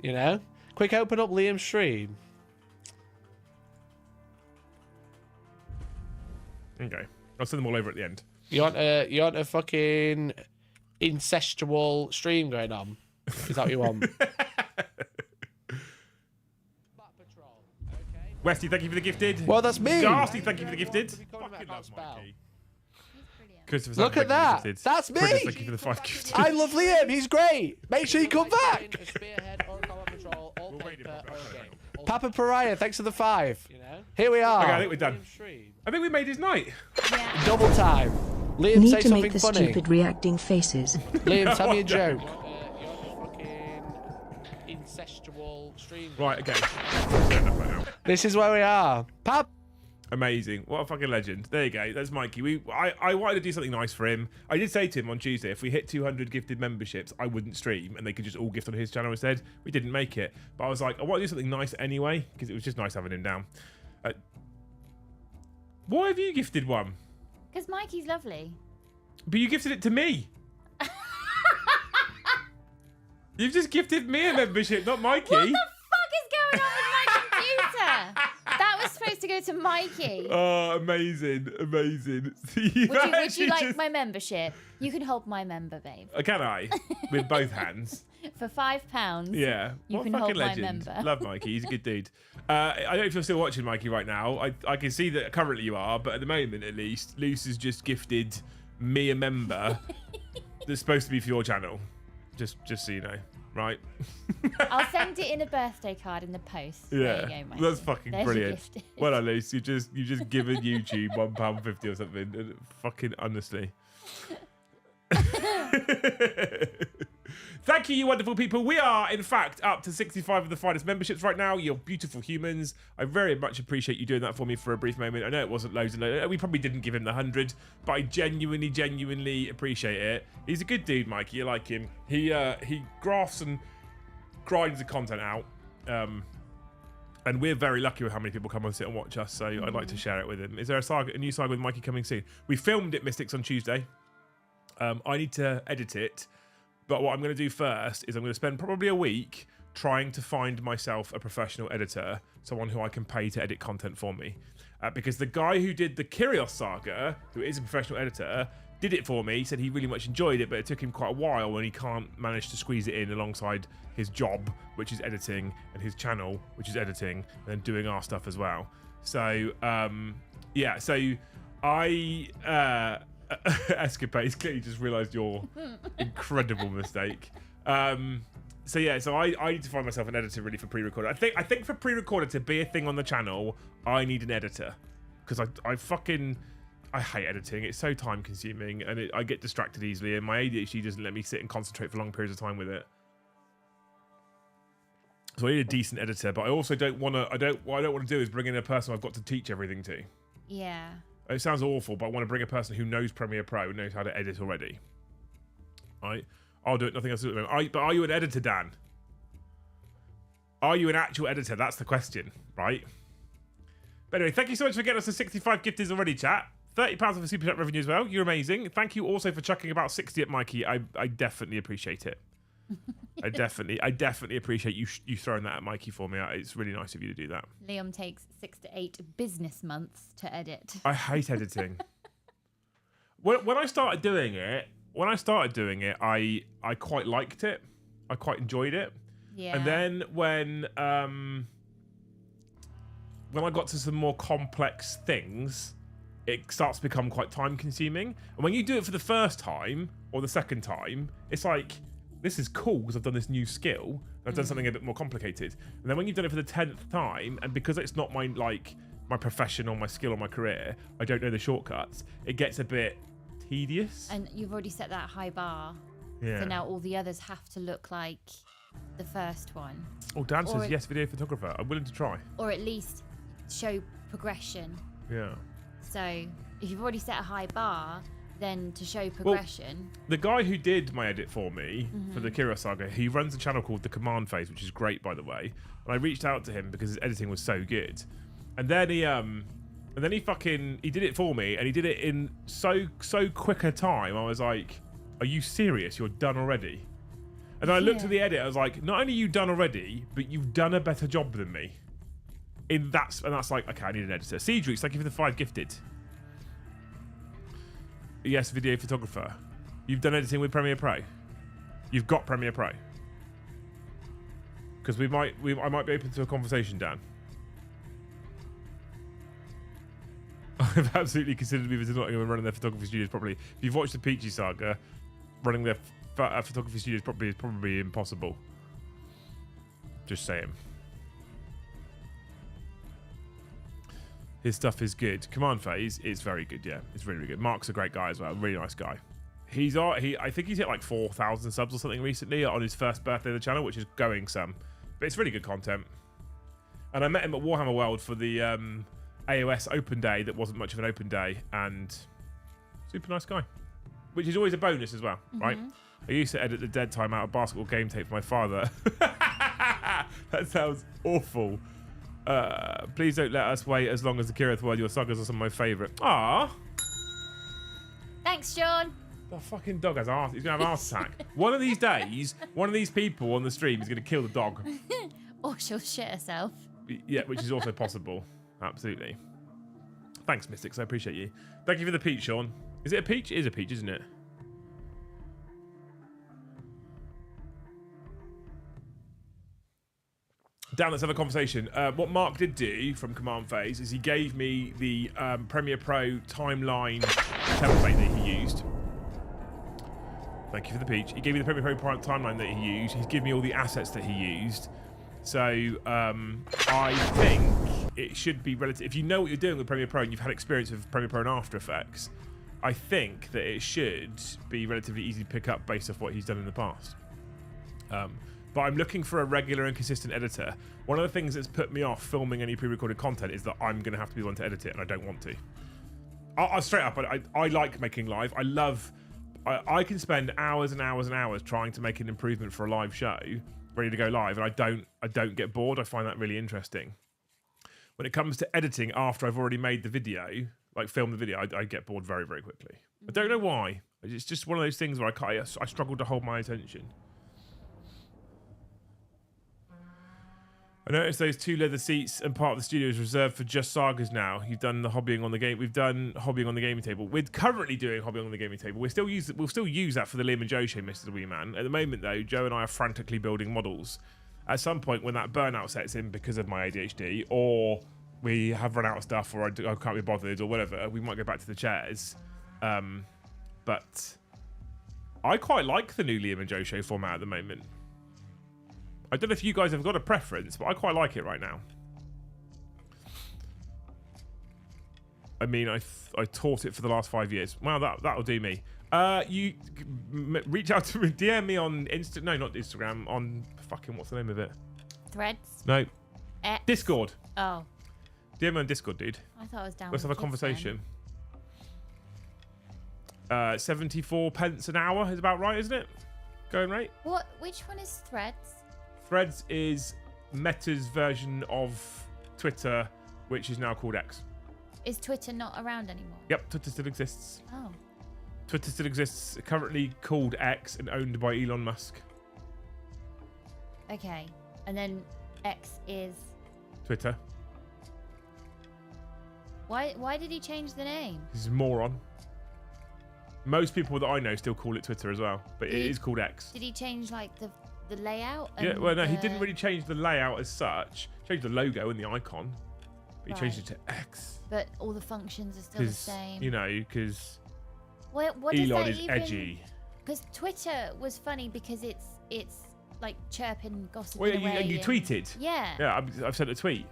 You know? Quick open up Liam's stream. Okay. I'll send them all over at the end. You want a fucking incestual stream going on? Is that what you want? Westy, thank you for the gifted. Well, that's me. Ghastly, thank you for the gifted. Fucking love Mikey. Christopher, look at that. That's me. Thank you for the 5 gifted. I love Liam. He's great. Make sure you come back. Papa Pariah, thanks for the 5. Here we are. Okay, I think we're done. I think we made his night. Yeah. Double time. Liam, Need say to something make the funny. stupid reacting faces. Liam, tell me a joke. Incestual stream. Right, okay. This is where we are. Pap. Amazing. What a fucking legend. There you go. That's Mikey. I wanted to do something nice for him. I did say to him on Tuesday, if we hit 200 gifted memberships, I wouldn't stream and they could just all gift on his channel instead. We didn't make it. But I was like, I want to do something nice anyway, because it was just nice having him down. Why have you gifted one? Because Mikey's lovely. But you gifted it to me. You've just gifted me a membership, not Mikey. What the fuck is going on with my computer? That was supposed to go to Mikey. Oh, amazing, amazing. Would you like my membership? You can hold my member, babe. Can I? With both hands. For £5. Yeah. You can fucking hold legend. my member. Love Mikey. He's a good dude. I don't know if you're still watching Mikey right now. I can see that currently you are, but at the moment at least, Luce has just gifted me a member that's supposed to be for your channel. Just so you know. Right. I'll send it in a birthday card in the post. Yeah, there you go, Mikey. that's fucking There's brilliant. Well, at least you just given YouTube £1.50 or something. Fucking honestly. Thank you, you wonderful people. We are, in fact, up to 65 of the finest memberships right now. You're beautiful humans. I very much appreciate you doing that for me for a brief moment. I know it wasn't loads and loads. We probably didn't give him the 100, but I genuinely appreciate it. He's a good dude, Mikey. You like him. He grafts and grinds the content out. And we're very lucky with how many people come and sit and watch us, so I'd like to share it with him. Is there a new saga with Mikey coming soon? We filmed it, Mystics, on Tuesday. I need to edit it. But what I'm going to do first is I'm going to spend probably a week trying to find myself a professional editor, someone who I can pay to edit content for me. Because the guy who did the Kyrios saga, who is a professional editor, did it for me, said he really much enjoyed it, but it took him quite a while and he can't manage to squeeze it in alongside his job, which is editing, and his channel, which is editing, and then doing our stuff as well. So, yeah, so I... Escapades, clearly just realised your incredible mistake. So yeah, so I need to find myself an editor really for pre-recorded. I think for pre-recorded to be a thing on the channel, I need an editor because I hate editing. It's so time consuming and I get distracted easily, and my ADHD doesn't let me sit and concentrate for long periods of time with it. So I need a decent editor, but I also don't want to. What I don't want to do is bring in a person I've got to teach everything to. Yeah. It sounds awful, but I want to bring a person who knows Premiere Pro, who knows how to edit already. Right? I'll do it. Nothing else to do. But are you an editor, Dan? Are you an actual editor? That's the question, right? But anyway, thank you so much for getting us to 65 gifters already, chat. £30 of a super chat revenue as well. You're amazing. Thank you also for chucking about 60 at Mikey. I definitely appreciate it. I definitely appreciate you throwing that at Mikey for me. It's really nice of you to do that. Liam takes 6 to 8 business months to edit. I hate editing. When I started doing it, I quite liked it. I quite enjoyed it. Yeah. And then when when I got to some more complex things, it starts to become quite time consuming. And when you do it for the first time or the second time, it's like, this is cool because I've done this new skill and I've done something a bit more complicated. And then when you've done it for the 10th time, and because it's not my profession or my skill or my career, I don't know the shortcuts, it gets a bit tedious. And you've already set that high bar. Yeah. So now all the others have to look like the first one. Oh, Dan says yes, video photographer. I'm willing to try. Or at least show progression. Yeah. So if you've already set a high bar, then to show progression. Well, the guy who did my edit for me for the Kira saga, he runs a channel called The Command Phase, which is great, by the way. And I reached out to him because his editing was so good. And then he did it for me, and he did it in so quick a time. I was like, are you serious? You're done already? And I looked at the edit, I was like, not only are you done already, but you've done a better job than me. And that's like, okay, I need an editor. Cedric, thank you for the 5 gifted. Yes, video photographer. You've done editing with Premiere Pro. You've got Premiere Pro. Because I might be open to a conversation, Dan. I've absolutely considered moving to Nottingham and running their photography studios properly. If you've watched the Peachy saga, running their photography studios properly is probably impossible. Just saying. His stuff is good. Command Phase is very good, yeah. It's really, really good. Mark's a great guy as well. Really nice guy. I think he's hit like 4,000 subs or something recently on his first birthday of the channel, which is going some. But it's really good content. And I met him at Warhammer World for the AOS open day that wasn't much of an open day, and super nice guy. Which is always a bonus as well, right? I used to edit the dead time out of basketball game tape for my father. That sounds awful. Please don't let us wait as long as the Kirith World. Your sagas are some of my favourite. Ah. Thanks, Sean. The fucking dog has arse. He's gonna have an arse attack. One of these days, one of these people on the stream is gonna kill the dog. Or she'll shit herself. Yeah, which is also possible. Absolutely. Thanks, Mystics. I appreciate you. Thank you for the peach, Sean. Is it a peach? It is a peach, isn't it? Dan, let's have a conversation. What Mark did do from Command Phase is he gave me the Premiere Pro timeline template that he used. Thank you for the peach. He gave me the Premiere Pro timeline that he used. He's given me all the assets that he used. So I think it should be relative. If you know what you're doing with Premiere Pro and you've had experience with Premiere Pro and After Effects, I think that it should be relatively easy to pick up based off what he's done in the past. But I'm looking for a regular and consistent editor. One of the things that's put me off filming any pre-recorded content is that I'm going to have to be the one to edit it, and I don't want to. I'll straight up, I like making live. I can spend hours and hours and hours trying to make an improvement for a live show, ready to go live, and I don't get bored. I find that really interesting. When it comes to editing after I've already made the video, like film the video, I get bored very, very quickly. I don't know why. It's just one of those things where I struggle to hold my attention. I noticed those 2 leather seats and part of the studio is reserved for just sagas now. You've done the hobbying on the game. We've done hobbying on the gaming table. We're currently doing hobbying on the gaming table. We'll still use that for the Liam and Joe show, Mr. the Wee Man. At the moment, though, Joe and I are frantically building models. At some point, when that burnout sets in because of my ADHD, or we have run out of stuff, or I can't be bothered, or whatever, we might go back to the chairs. But I quite like the new Liam and Joe show format at the moment. I don't know if you guys have got a preference, but I quite like it right now. I mean, I taught it for the last 5 years. Well, that'll do me. You reach out to me, DM me on no, not Instagram, on fucking, what's the name of it? Threads? No. X? Discord. Oh. DM me on Discord, dude. I thought I was down Let's with have a kids conversation. 74 pence an hour is about right, isn't it? Going rate? What? Which one is Threads? Threads is Meta's version of Twitter, which is now called X. Is Twitter not around anymore? Yep, Twitter still exists. Oh. Twitter still exists, currently called X and owned by Elon Musk. Okay. And then X is... Twitter. Why did he change the name? He's a moron. Most people that I know still call it Twitter as well, but it is called X. Did he change like the layout? Yeah, well, no, he didn't really change the layout as such. Changed the logo and the icon. But You changed it to X. But all the functions are still the same. You know, because what Elon does is that edgy. Because Twitter was funny because it's like chirping, gossiping Well, away. you tweeted. Yeah. Yeah, I've sent a tweet.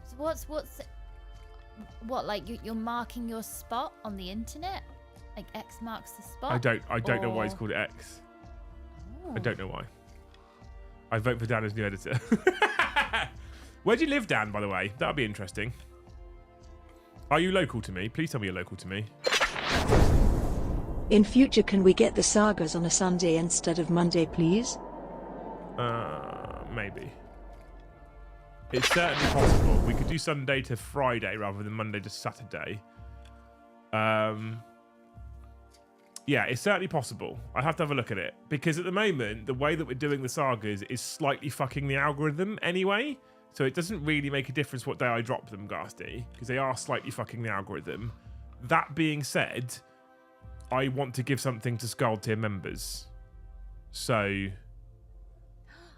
So what like you're marking your spot on the internet? Like X marks the spot? I don't know why it's called X. Oh. I don't know why. I vote for Dan as new editor. Where do you live, Dan, by the way? That'll be interesting. Are you local to me? Please tell me you're local to me. In future, can we get the sagas on a Sunday instead of Monday, please? Maybe. It's certainly possible. We could do Sunday to Friday rather than Monday to Saturday. Yeah, it's certainly possible. I'd have to have a look at it. Because at the moment, the way that we're doing the sagas is slightly fucking the algorithm anyway. So it doesn't really make a difference what day I drop them, Gasty. Because they are slightly fucking the algorithm. That being said, I want to give something to Sculpt tier members. So...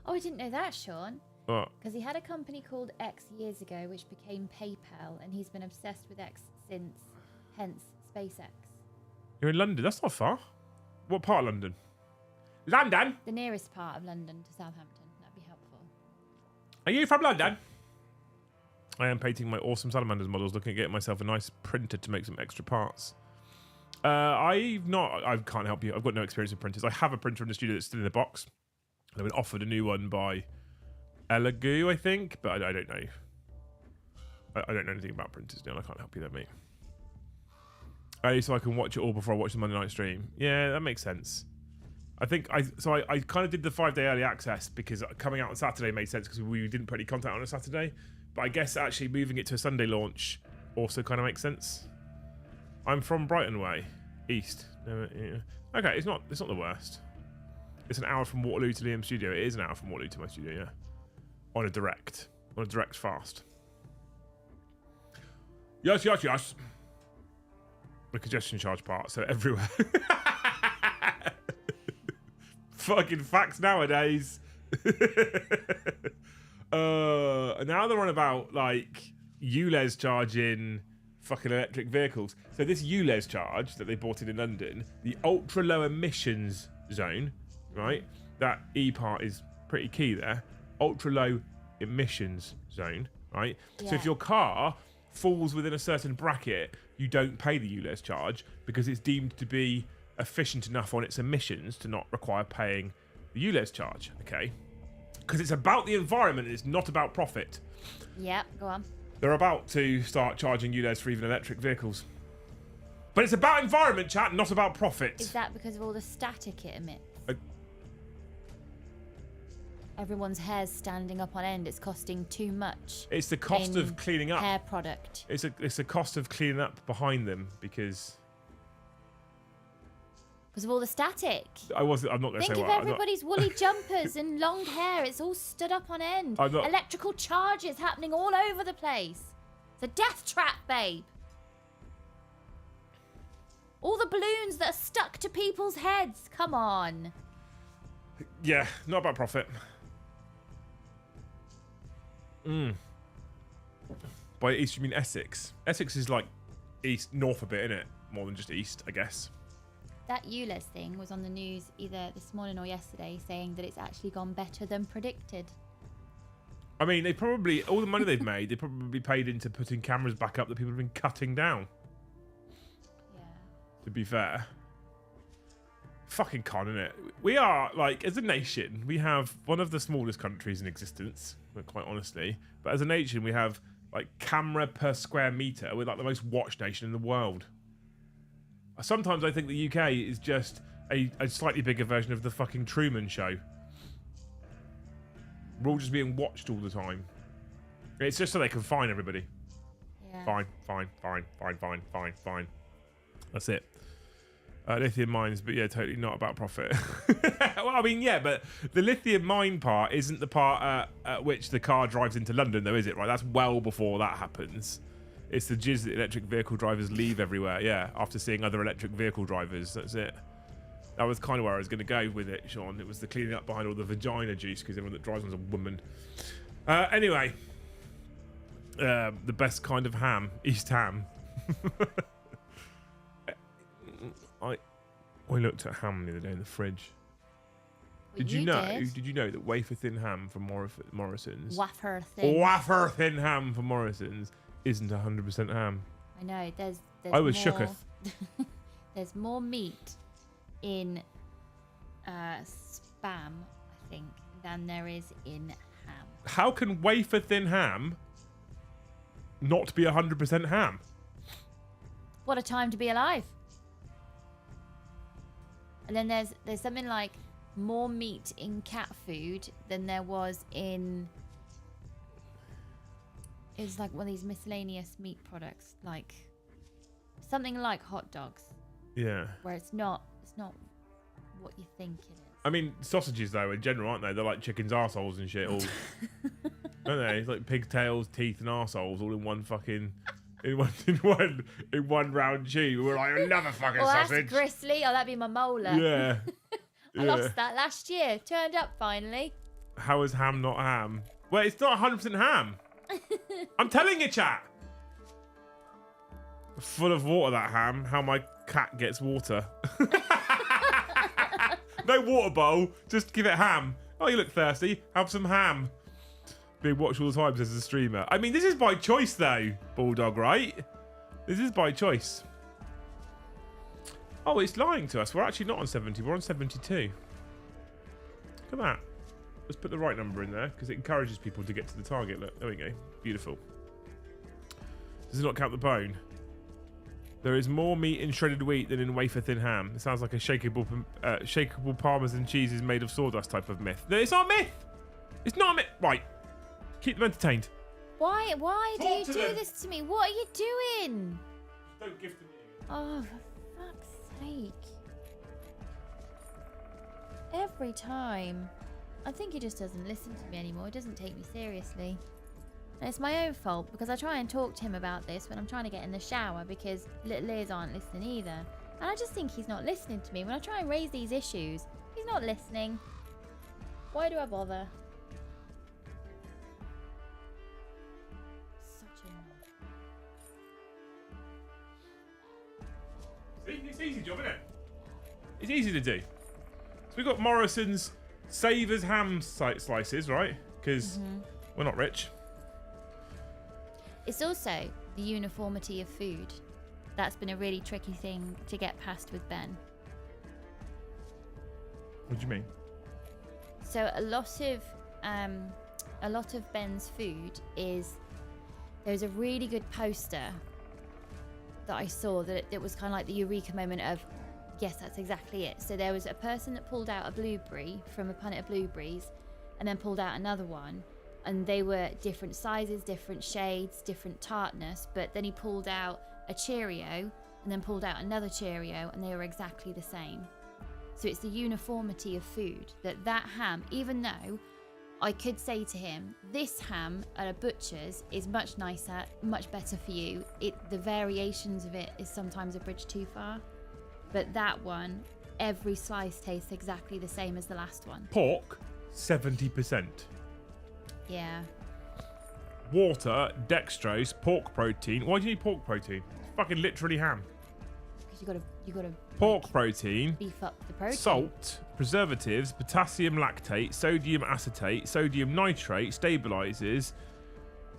Oh, I didn't know that, Sean. What? Because he had a company called X years ago, which became PayPal, and he's been obsessed with X since, hence SpaceX. You're in London? That's not far. What part of London? London? The nearest part of London to Southampton. That'd be helpful. Are you from London? I am painting my awesome salamanders models, looking at getting myself a nice printer to make some extra parts. I can't help you. I've got no experience with printers. I have a printer in the studio that's still in the box. I've been offered a new one by Elegoo, I think, but I don't know. I don't know anything about printers, Neil. I can't help you there, mate. So I can watch it all before I watch the Monday night stream. Yeah, that makes sense. I think I kind of did the 5-day early access because coming out on Saturday made sense because we didn't put any content on a Saturday. But I guess actually moving it to a Sunday launch also kind of makes sense. I'm from Brighton way, east. Yeah. Okay, it's not the worst. It's an hour from Waterloo to Liam's studio. It is an hour from Waterloo to my studio, yeah. On a direct fast. Yes. The congestion charge part, so everywhere. Fucking facts nowadays. Now they're on about like ULEZ charging fucking electric vehicles. So this ULEZ charge that they bought in London, the ultra low emissions zone, right? That E part is pretty key there. Ultra low emissions zone, right? Yeah. So if your car falls within a certain bracket, you don't pay the ULEZ charge because it's deemed to be efficient enough on its emissions to not require paying the ULEZ charge, okay? Because it's about the environment and it's not about profit. Yep, go on. They're about to start charging ULEZ for even electric vehicles. But it's about environment, chat, not about profit. Is that because of all the static it emits? Everyone's hair's standing up on end. It's costing too much. It's the cost of cleaning up. Hair product. It's a cost of cleaning up behind them because of all the static. I'm not going to say Think of what. everybody's woolly jumpers and long hair. It's all stood up on end. Electrical charges happening all over the place. It's a death trap, babe. All the balloons that are stuck to people's heads. Come on. Yeah, not about profit. By east, you mean Essex? Essex is like north a bit, innit? More than just east, I guess. That ULEZ thing was on the news either this morning or yesterday saying that it's actually gone better than predicted. I mean, all the money they've made, they probably paid into putting cameras back up that people have been cutting down. Yeah. To be fair. Fucking con, innit? We are, like, as a nation, we have one of the smallest countries in existence, quite honestly. But as a nation, we have, like, camera per square meter. We're, like, the most watched nation in the world. Sometimes I think the UK is just a slightly bigger version of the fucking Truman Show. We're all just being watched all the time. It's just so they can fine everybody. Yeah. Fine. That's it. Lithium mines, but yeah, totally not about profit. Well, I mean, yeah, but the lithium mine part isn't the part at which the car drives into London, though, is it? Right, that's well before that happens. It's the jizz that electric vehicle drivers leave everywhere, yeah, after seeing other electric vehicle drivers. That's it. That was kind of where I was going to go with it, Sean. It was the cleaning up behind all the vagina juice, because everyone that drives one's a woman. Anyway, The best kind of ham, East Ham. I looked at ham the other day in the fridge. Well, Did you know? Did you know that wafer thin ham from Morrison's? Wafer thin. Wafer thin ham from Morrison's isn't 100% ham. I know. There's I was more, shooketh. There's more meat in Spam, I think, than there is in ham. How can wafer thin ham not be 100% ham? What a time to be alive. And then there's something like more meat in cat food than there was in... It's like one of these miscellaneous meat products, like something like hot dogs. Yeah. Where it's not what you think it is. I mean, sausages though, in general, aren't they? They're like chickens' arseholes and shit, all, don't they? It's like pigtails, teeth, and arseholes all in one fucking, in one round tube. We're like another fucking sausage. That's gristly. Oh, that'd be my molar. Yeah. I lost that last year. Turned up finally. How is ham not ham? Well, it's not 100% ham. I'm telling you, chat. Full of water, that ham. How my cat gets water. No water bowl. Just give it ham. Oh, you look thirsty. Have some ham. Being watched all the time, says the streamer. I mean, this is by choice, though, Bulldog, right? This is by choice. Oh, it's lying to us. We're actually not on 70. We're on 72. Look at that. Let's put the right number in there because it encourages people to get to the target. Look, there we go. Beautiful. Does it not count the bone? There is more meat in shredded wheat than in wafer thin ham. It sounds like a shakeable parmesan cheese is made of sawdust type of myth. No, it's not a myth. It's not a myth. Right. Keep them entertained. Why do you do them. this to me? What are you doing? Don't gift them you. Oh, for fuck's sake. Every time. I think he just doesn't listen to me anymore. He doesn't take me seriously. And it's my own fault because I try and talk to him about this when I'm trying to get in the shower because little ears aren't listening either. And I just think he's not listening to me. When I try and raise these issues, he's not listening. Why do I bother? Such a... See, it's easy job, isn't it? It's easy to do. So we've got Morrison's Savers ham slices, right? Because we're not rich. It's also the uniformity of food. That's been a really tricky thing to get past with Ben. What do you mean? So a lot of Ben's food is, there's a really good poster that I saw that it was kind of like the eureka moment of, yes, that's exactly it. So there was a person that pulled out a blueberry from a punnet of blueberries and then pulled out another one. And they were different sizes, different shades, different tartness. But then he pulled out a Cheerio and then pulled out another Cheerio and they were exactly the same. So it's the uniformity of food that ham, even though I could say to him, this ham at a butcher's is much nicer, much better for you. The variations of it is sometimes a bridge too far. But that one, every slice tastes exactly the same as the last one. Pork, 70%. Yeah. Water, dextrose, pork protein. Why do you need pork protein? It's fucking literally ham. Because you gotta Pork protein, beef up the protein. salt, preservatives, potassium lactate, sodium acetate, sodium nitrate, stabilizers,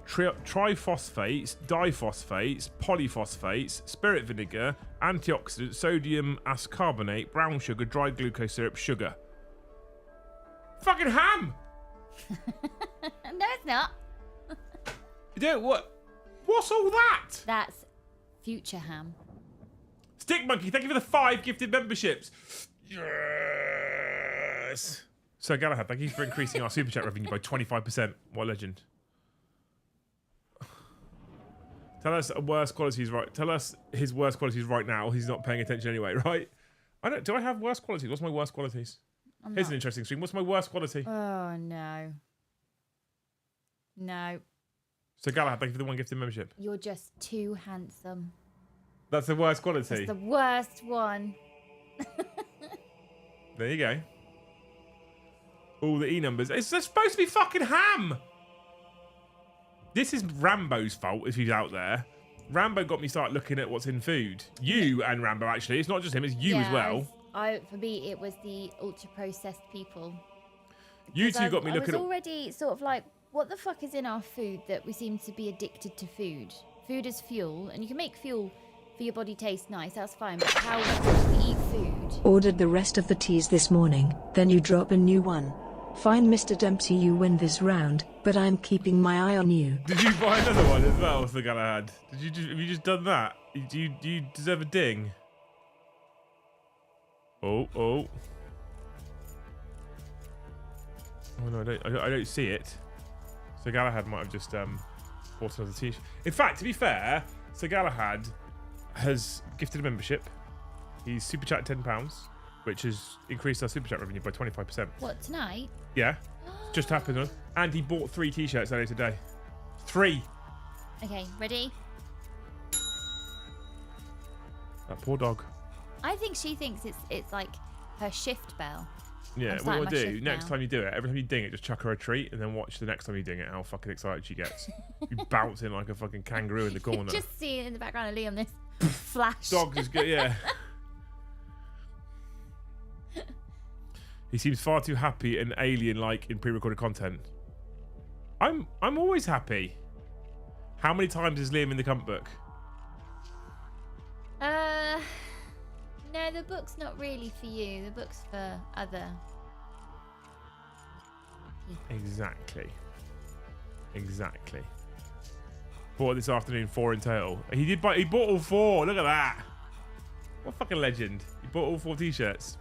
triphosphates, diphosphates, polyphosphates, spirit vinegar, antioxidants, sodium ascorbate, brown sugar, dry glucose syrup, sugar. Fucking ham! No, it's not. What's all that? That's future ham. Stick Monkey, thank you for the 5 gifted memberships. Yes. So Galahad, thank you for increasing our super chat revenue by 25%. What a legend. Tell us worst qualities right. Tell us his worst qualities right now. He's not paying attention anyway, right? Do I have worst qualities? What's my worst qualities? Here's an interesting stream. What's my worst quality? Oh no. No. So Galahad, thank you for the 1 gifted membership. You're just too handsome. That's the worst quality. That's the worst one. There you go. All the E numbers. It's supposed to be fucking ham. This is Rambo's fault if he's out there. Rambo got me start looking at what's in food. You and Rambo, actually. It's not just him, it's you as well. For me, it was the ultra-processed people. You two got me looking I was already sort of like, what the fuck is in our food that we seem to be addicted to food? Food is fuel, and you can make fuel for your body taste nice, that's fine, but how do we eat food? Ordered the rest of the teas this morning, then you drop a new one. Fine, Mr. Dempsey, you win this round, but I'm keeping my eye on you. Did you buy another one as well, the Galahad? Have you just done that? Do you deserve a ding? Oh. Oh no, I don't see it. So Galahad might have just bought another t-shirt. In fact, to be fair, so Galahad has gifted a membership. He's super chat £10, which has increased our super chat revenue by 25%. What, tonight? Yeah, just happened. And he bought 3 t-shirts earlier today. 3. Okay, ready? That poor dog. I think she thinks it's like her shift bell. Yeah, what we'll do next time you do it, every time you ding it, just chuck her a treat and then watch the next time you ding it how fucking excited she gets. You bouncing like a fucking kangaroo in the corner. Just see it in the background of Liam, this flash. Dog is good, yeah. He seems far too happy and alien-like in pre-recorded content. I'm always happy. How many times is Liam in the comp book? No, the book's not really for you. The book's for other people. Exactly. Bought this afternoon 4 in total. He bought all 4. Look at that. What a fucking legend. He bought all 4 t-shirts.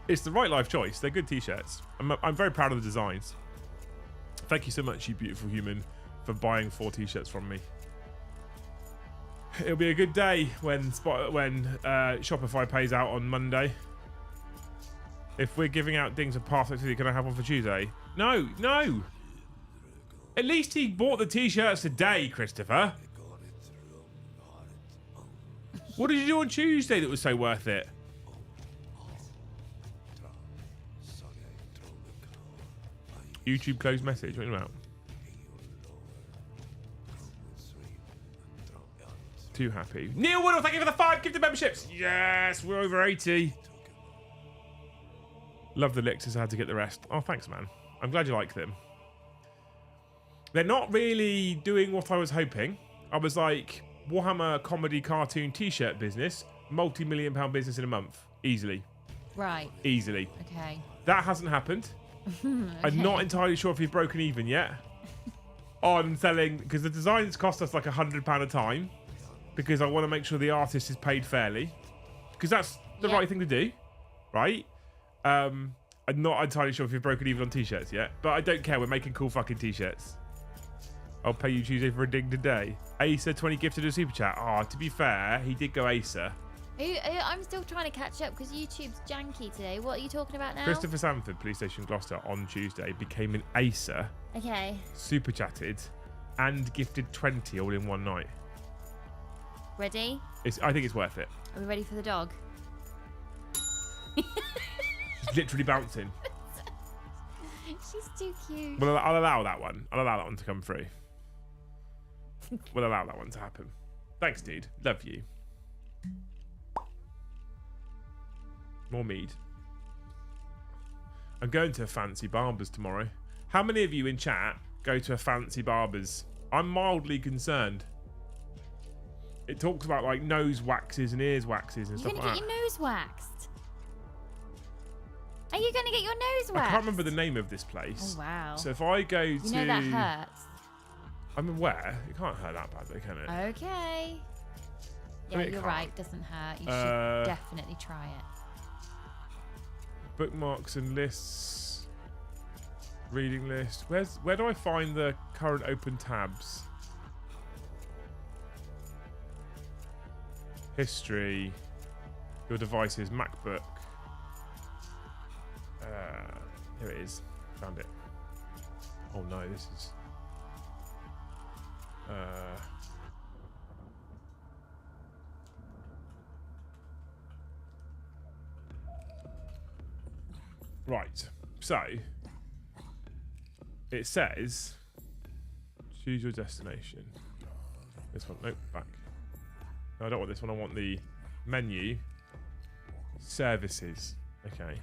It's the right life choice. They're good t-shirts. I'm very proud of the designs. Thank you so much, you beautiful human, for buying 4 t-shirts from me. It'll be a good day when Shopify pays out on Monday. If we're giving out things of Path Activity, can I have one for Tuesday? No. At least he bought the t-shirts today, Christopher. What did you do on Tuesday that was so worth it? YouTube closed message. What are you about? Too happy. Neil Woodall, thank you for the 5 gifted memberships. Yes, we're over 80. Love the licks, I had to get the rest. Oh, thanks, man. I'm glad you like them. They're not really doing what I was hoping. I was like, Warhammer comedy cartoon t-shirt business, multi-million-pound business in a month. Easily. Right. Easily. Okay. That hasn't happened. Okay. I'm not entirely sure if you've broken even yet on selling, because the designs cost us like £100 a time, because I want to make sure the artist is paid fairly, because that's the right thing to do, right? I'm not entirely sure if you've broken even on t-shirts yet, but I don't care. We're making cool fucking t-shirts. I'll pay you Tuesday for a ding today. Acer 20 gifted a super chat. Oh, to be fair, he did go Acer. I'm still trying to catch up because YouTube's janky today. What are you talking about now? Christopher Sanford, Police Station Gloucester, on Tuesday became an Acer. Okay. Super chatted and gifted 20 all in one night. Ready? I think it's worth it. Are we ready for the dog? She's literally bouncing. She's too cute. Well, I'll allow that one. I'll allow that one to come through. We'll allow that one to happen. Thanks, dude. Love you. More mead. I'm going to a fancy Barbers tomorrow. How many of you in chat go to a fancy Barbers? I'm mildly concerned. It talks about like nose waxes and ears waxes and You're stuff gonna like that. get your nose waxed? Are you going to get your nose waxed? I can't remember the name of this place. Oh, wow. So if I go to... You know that hurts. I'm aware. It can't hurt that bad though, can it? Okay. Yeah, mean, it you're can't. right. Doesn't hurt. You should definitely try it. Bookmarks and lists. Reading list. Where do I find the current open tabs? History. Your devices. MacBook. Here it is. Found it. Oh no, this is... Right, so it says Choose your destination. This one. Nope, back. No, I don't want this one. I want the menu. Services. Okay.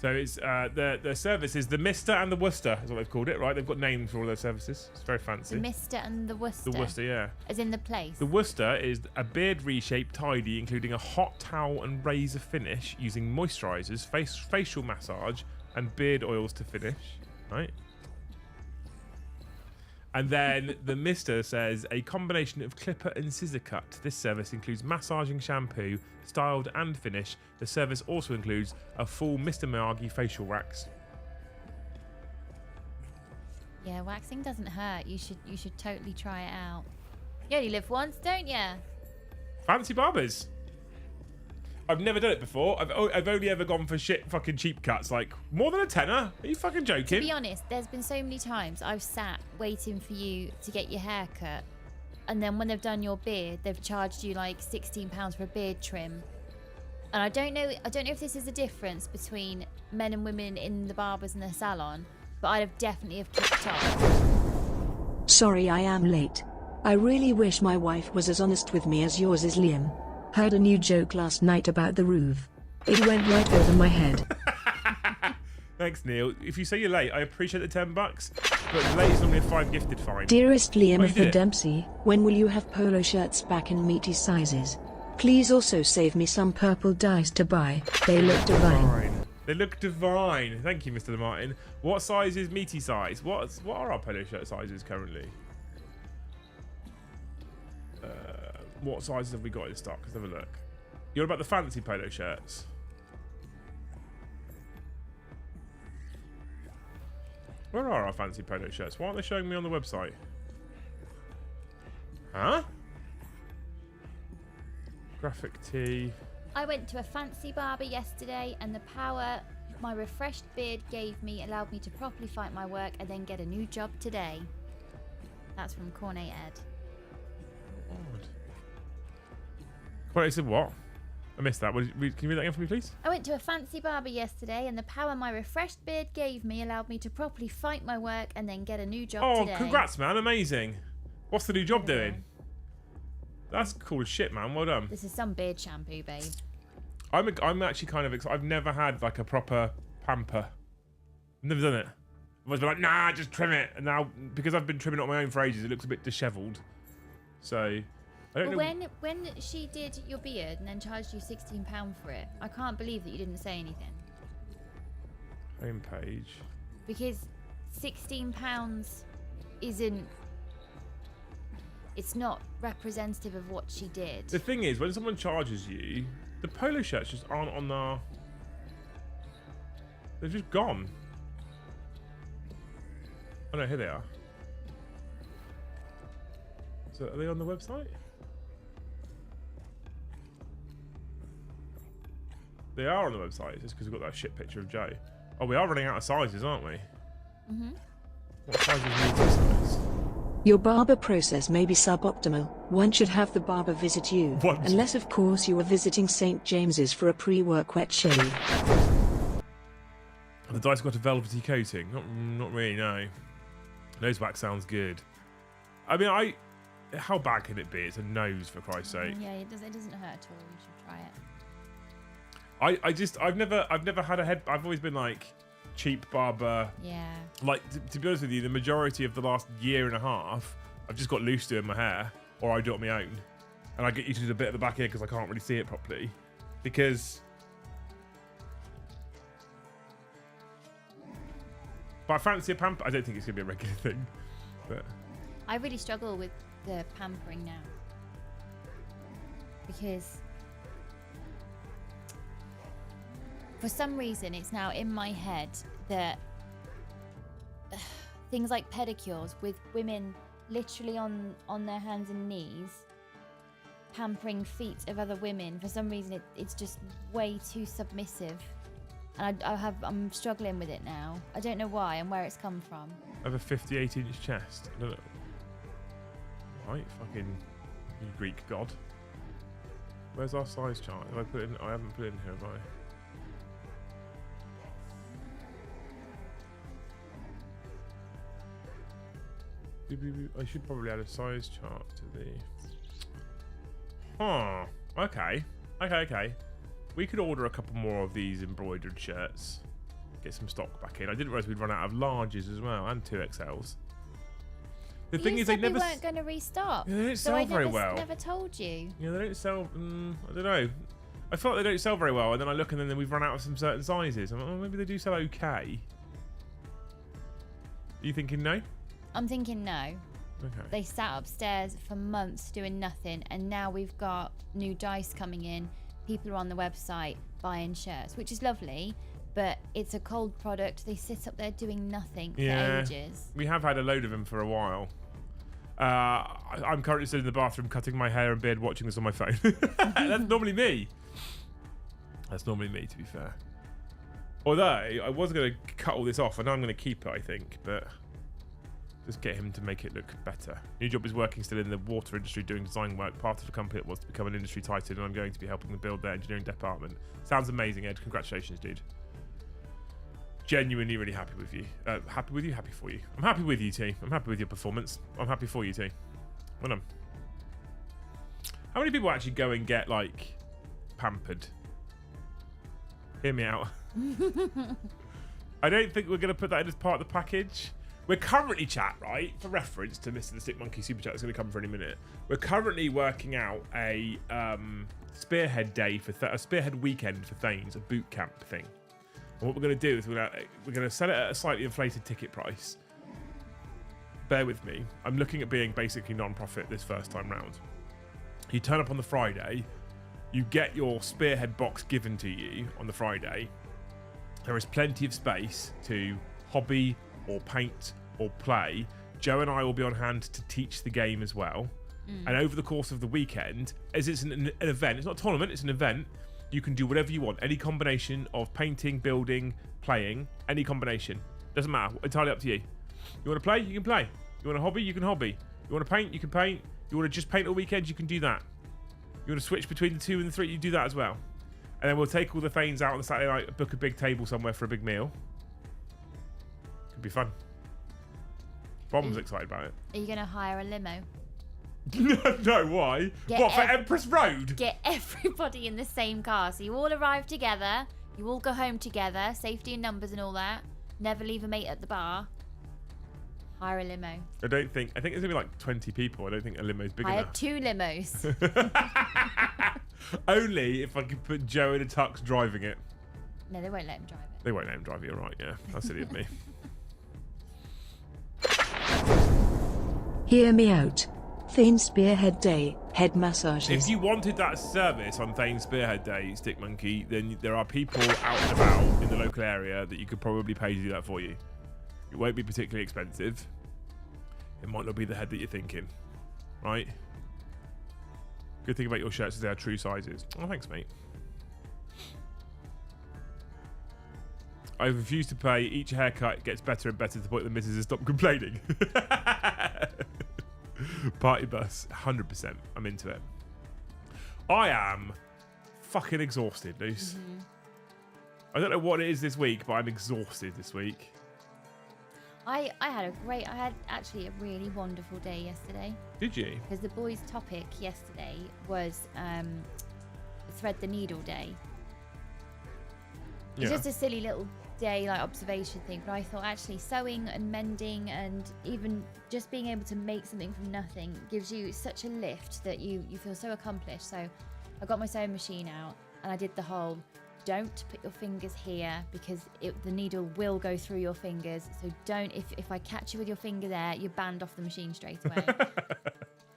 So it's the service is the Mister and the Worcester is what they've called it, right? They've got names for all their services. It's very fancy. The Mister and the Worcester. The Worcester, yeah. As in the place. The Worcester is a beard reshape tidy, including a hot towel and razor finish, using moisturizers, facial massage, and beard oils to finish. Right. And then the Mister says a combination of clipper and scissor cut. This service includes massaging shampoo, styled and finish. The service also includes a full Mr. Miyagi facial wax. Yeah, waxing doesn't hurt. You should totally try it out. You only live once, don't you? Fancy Barbers. I've never done it before. I've only ever gone for shit fucking cheap cuts, like more than a tenner. Are you fucking joking? To be honest, there's been so many times I've sat waiting for you to get your hair cut, and then when they've done your beard, they've charged you like £16 for a beard trim. And I don't know if this is a difference between men and women in the barbers and the salon, but I'd have definitely kicked off. Sorry I am late. I really wish my wife was as honest with me as yours is, Liam. Heard a new joke last night about the roof. It went right over my head. Thanks, Neil. If you say you're late, I appreciate the $10, but late is normally a 5 gifted fine. Dearest Liam Oh, of the Dempsey, when will you have polo shirts back in meaty sizes? Please also save me some purple dyes to buy. They look divine. They look divine. Thank you, Mr. Martin. What size is meaty size? What are our polo shirt sizes currently? What sizes have we got in stock? Let's have a look. You're about the fancy polo shirts. Where are our fancy polo shirts? Why aren't they showing me on the website? Huh? Graphic tee. I went to a fancy barber yesterday, and the power my refreshed beard gave me allowed me to properly fight my work and then get a new job today. That's from Cornet Ed. Odd. Cornet said what? I missed that. Can you read that again for me, please? I went to a fancy barber yesterday, and the power my refreshed beard gave me allowed me to properly fight my work and then get a new job today. Oh, congrats, man. Amazing. What's the new job doing? That's cool as shit, man. Well done. This is some beard shampoo, babe. I'm actually kind of excited. I've never had like a proper pamper. I've never done it. I've always been like, nah, just trim it. And now, because I've been trimming it on my own for ages, it looks a bit dishevelled. So, I don't know. When she did your beard and then charged you £16 for it, I can't believe that you didn't say anything. Home page. Because £16 isn't... It's not representative of what she did. The thing is, when someone charges you, the polo shirts just aren't on our... They're just gone. Oh no, here they are. So are they on the website? They are on the website, just because we've got that shit picture of Joe. Oh, we are running out of sizes, aren't we? Mm-hmm. What size is meaty size? Your barber process may be suboptimal. One should have the barber visit you. What? Unless, of course, you are visiting St. James's for a pre-work wet shave. The dice got a velvety coating. Not really, no. Nose wax sounds good. I mean, how bad can it be? It's a nose, for Christ's sake. Yeah, it doesn't hurt at all. You should try it. I've never had a head. I've always been like cheap barber. Yeah. Like to be honest with you, the majority of the last year and a half, I've just got loose doing my hair, or I do it on my own, and I get used to do a bit at the back here because I can't really see it properly. Because, but I fancy a pamper. I don't think it's gonna be a regular thing, but I really struggle with the pampering now because for some reason it's now in my head that things like pedicures with women literally on their hands and knees pampering feet of other women, for some reason it's just way too submissive, and I'm struggling with it now. I don't know why and where it's come from. I have a 58-inch chest. I don't know. Right, fucking you Greek god. Where's our size chart? Have I put it in? I haven't put it in here, have I? I should probably add a size chart to the... Oh, okay. Okay. We could order a couple more of these embroidered shirts. Get some stock back in. I didn't realise we'd run out of larges as well, and 2XLs. The thing is, they never... we weren't going to restock. Yeah, they don't so sell I very well. never told you. Yeah, they don't sell... I don't know. I feel like they don't sell very well, and then I look and then we've run out of some certain sizes. I'm like, oh, maybe they do sell okay. Are you thinking no? I'm thinking no. Okay. They sat upstairs for months doing nothing, and now we've got new dice coming in. People are on the website buying shirts, which is lovely, but it's a cold product. They sit up there doing nothing for ages. We have had a load of them for a while. I'm currently sitting in the bathroom cutting my hair and beard watching this on my phone. That's normally me. That's normally me, to be fair. Although, I was going to cut all this off, and I'm going to keep it, I think, but... Just get him to make it look better. New job is working still in the water industry doing design work, part of a company that wants to become an industry titan, and I'm going to be helping them build their engineering department. Sounds amazing, Ed. Congratulations, dude. Genuinely really happy with you. Happy with you, happy for you. I'm happy with you, T. I'm happy with your performance. I'm happy for you, T. Well done. How many people actually go and get, like, pampered? Hear me out. I don't think we're going to put that in as part of the package. We're currently, chat, right, for reference to Mr. the Stick Monkey Super Chat that's going to come for any minute. We're currently working out a spearhead day for a spearhead weekend for Thanes, a boot camp thing. And what we're going to do is we're going to sell it at a slightly inflated ticket price. Bear with me. I'm looking at being basically non-profit this first time round. You turn up on the Friday, you get your spearhead box given to you on the Friday. There is plenty of space to hobby or paint or play. Joe and I will be on hand to teach the game as well. And over the course of the weekend, as it's an event, it's not a tournament, it's an event, you can do whatever you want. Any combination of painting, building, playing, any combination. Doesn't matter, entirely up to you. You want to play? You can play. You want to hobby? You can hobby. You want to paint? You can paint. You want to just paint all weekend? You can do that. You want to switch between the 2 and the 3? You do that as well. And then we'll take all the Thanes out on the Saturday night, book a big table somewhere for a big meal. Could be fun. Bomb's excited about it. Are you going to hire a limo? No, why? What, for Empress Road? Get everybody in the same car. So you all arrive together. You all go home together. Safety in numbers and all that. Never leave a mate at the bar. Hire a limo. I think it's going to be like 20 people. I don't think a limo's big Hire enough. 2 limos. Only if I can put Joe in a tux driving it. No, they won't let him drive it. They won't let him drive it, you're right, yeah. That's silly of me. Hear me out. Thane Spearhead Day, head massages. If you wanted that service on Thane Spearhead Day, Stick Monkey, then there are people out and about in the local area that you could probably pay to do that for you. It won't be particularly expensive. It might not be the head that you're thinking, right? Good thing about your shirts is they are true sizes. Oh, thanks, mate. I refuse to pay. Each haircut gets better and better to the point the missus has stopped complaining. Party bus, 100%. I'm into it. I am fucking exhausted, Luce. I don't know what it is this week, but I'm exhausted this week. I had actually a really wonderful day yesterday. Did you? Because the boys' topic yesterday was thread the needle day. It's just a silly little day, like observation thing, but I thought actually sewing and mending and even just being able to make something from nothing gives you such a lift that you feel so accomplished. So I got my sewing machine out and I did the whole don't put your fingers here because the needle will go through your fingers, so don't, if I catch you with your finger there, you're banned off the machine straight away.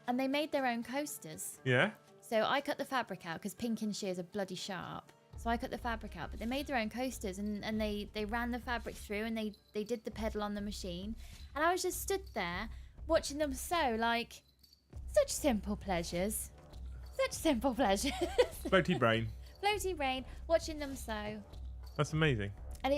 And they made their own coasters. Yeah. So I cut the fabric out because pinking shears are bloody sharp. So I cut the fabric out, but they made their own coasters and they ran the fabric through and they did the pedal on the machine. And I was just stood there watching them sew, like, such simple pleasures. Such simple pleasures. Floaty brain. Floaty brain, watching them sew. That's amazing. And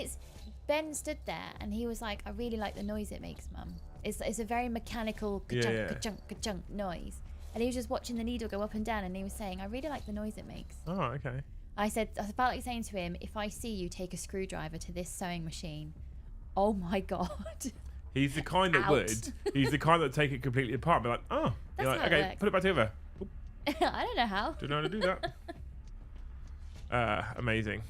Ben stood there and he was like, I really like the noise it makes, Mum. It's a very mechanical ka-chunk, ka-chunk, ka-chunk noise. And he was just watching the needle go up and down and he was saying, I really like the noise it makes. Oh, okay. I felt like saying to him, if I see you take a screwdriver to this sewing machine, oh my God. He's the kind that Out. would. He's the kind that would take it completely apart and be like, oh. That's You're like, how it okay, works. put it back together. I don't know how. Don't know how to do that. Amazing.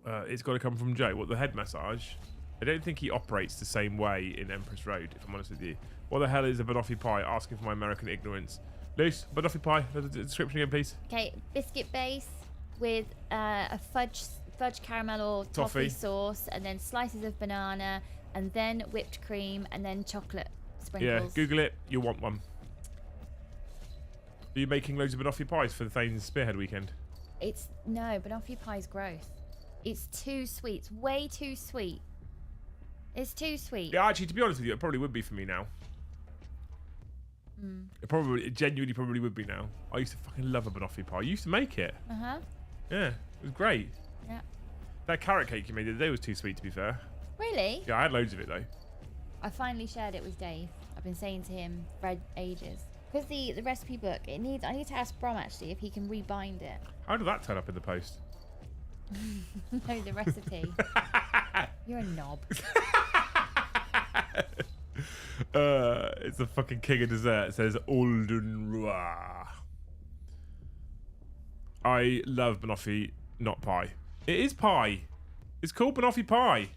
It's got to come from Joe. What, the head massage? I don't think he operates the same way in Empress Road, if I'm honest with you. What the hell is a banoffee pie? Asking for my American ignorance. Luce, banoffee pie. The description again, please. Okay, biscuit base with a fudge caramel or toffee sauce, and then slices of banana, and then whipped cream, and then chocolate sprinkles. Yeah, Google it. You'll want one. Are you making loads of banoffee pies for the Thames Spearhead weekend? No, banoffee pie's gross. It's too sweet. It's way too sweet. It's too sweet. Yeah, actually, to be honest with you, it probably would be for me now. It genuinely probably would be now. I used to fucking love a banoffee pie. You used to make it. Uh-huh. Yeah, it was great. Yeah. That carrot cake you made the other day was too sweet, to be fair. Really? Yeah, I had loads of it, though. I finally shared it with Dave. I've been saying to him for ages. Because the recipe book, I need to ask Brom, actually, if he can rebind it. How did that turn up in the post? No, the recipe. You're a knob. It's the fucking king of dessert. It says Olden Roi. I love banoffee, not pie. It is pie. It's called banoffee pie.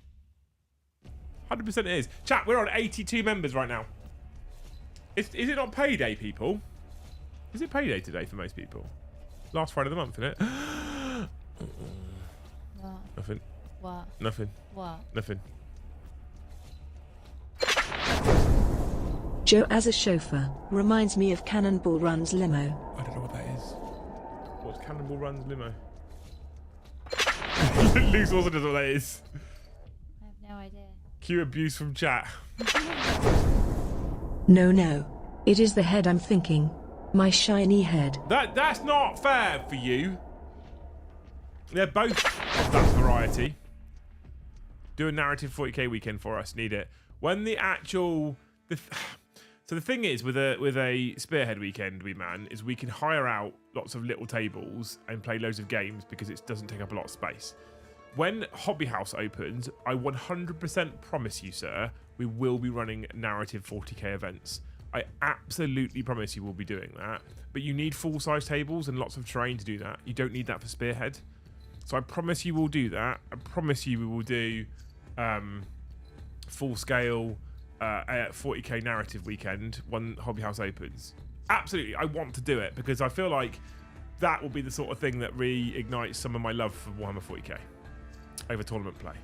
100% it is. Chat, we're on 82 members right now. Is it not payday, people? Is it payday today for most people? Last Friday of the month, isn't it? What? Nothing. What? Nothing. What? Nothing. Joe as a chauffeur reminds me of Cannonball Run's limo. I don't know what that is. What's Cannonball Run's limo? Luke also doesn't know what that is. I have no idea. Cue abuse from chat. No. It is the head I'm thinking. My shiny head. That's not fair for you. They're both of that variety. Do a narrative 40k weekend for us. Need it. When the actual... So the thing is, with a spearhead weekend we man, is we can hire out lots of little tables and play loads of games because it doesn't take up a lot of space. When Hobby House opens, I 100% promise you, sir, we will be running narrative 40k events. I absolutely promise you we'll be doing that. But you need full-size tables and lots of terrain to do that. You don't need that for spearhead. So I promise you we'll do that. I promise you we will do full-scale 40k narrative weekend when Hobby House opens. Absolutely, I want to do it because I feel like that will be the sort of thing that reignites some of my love for Warhammer 40k over tournament play.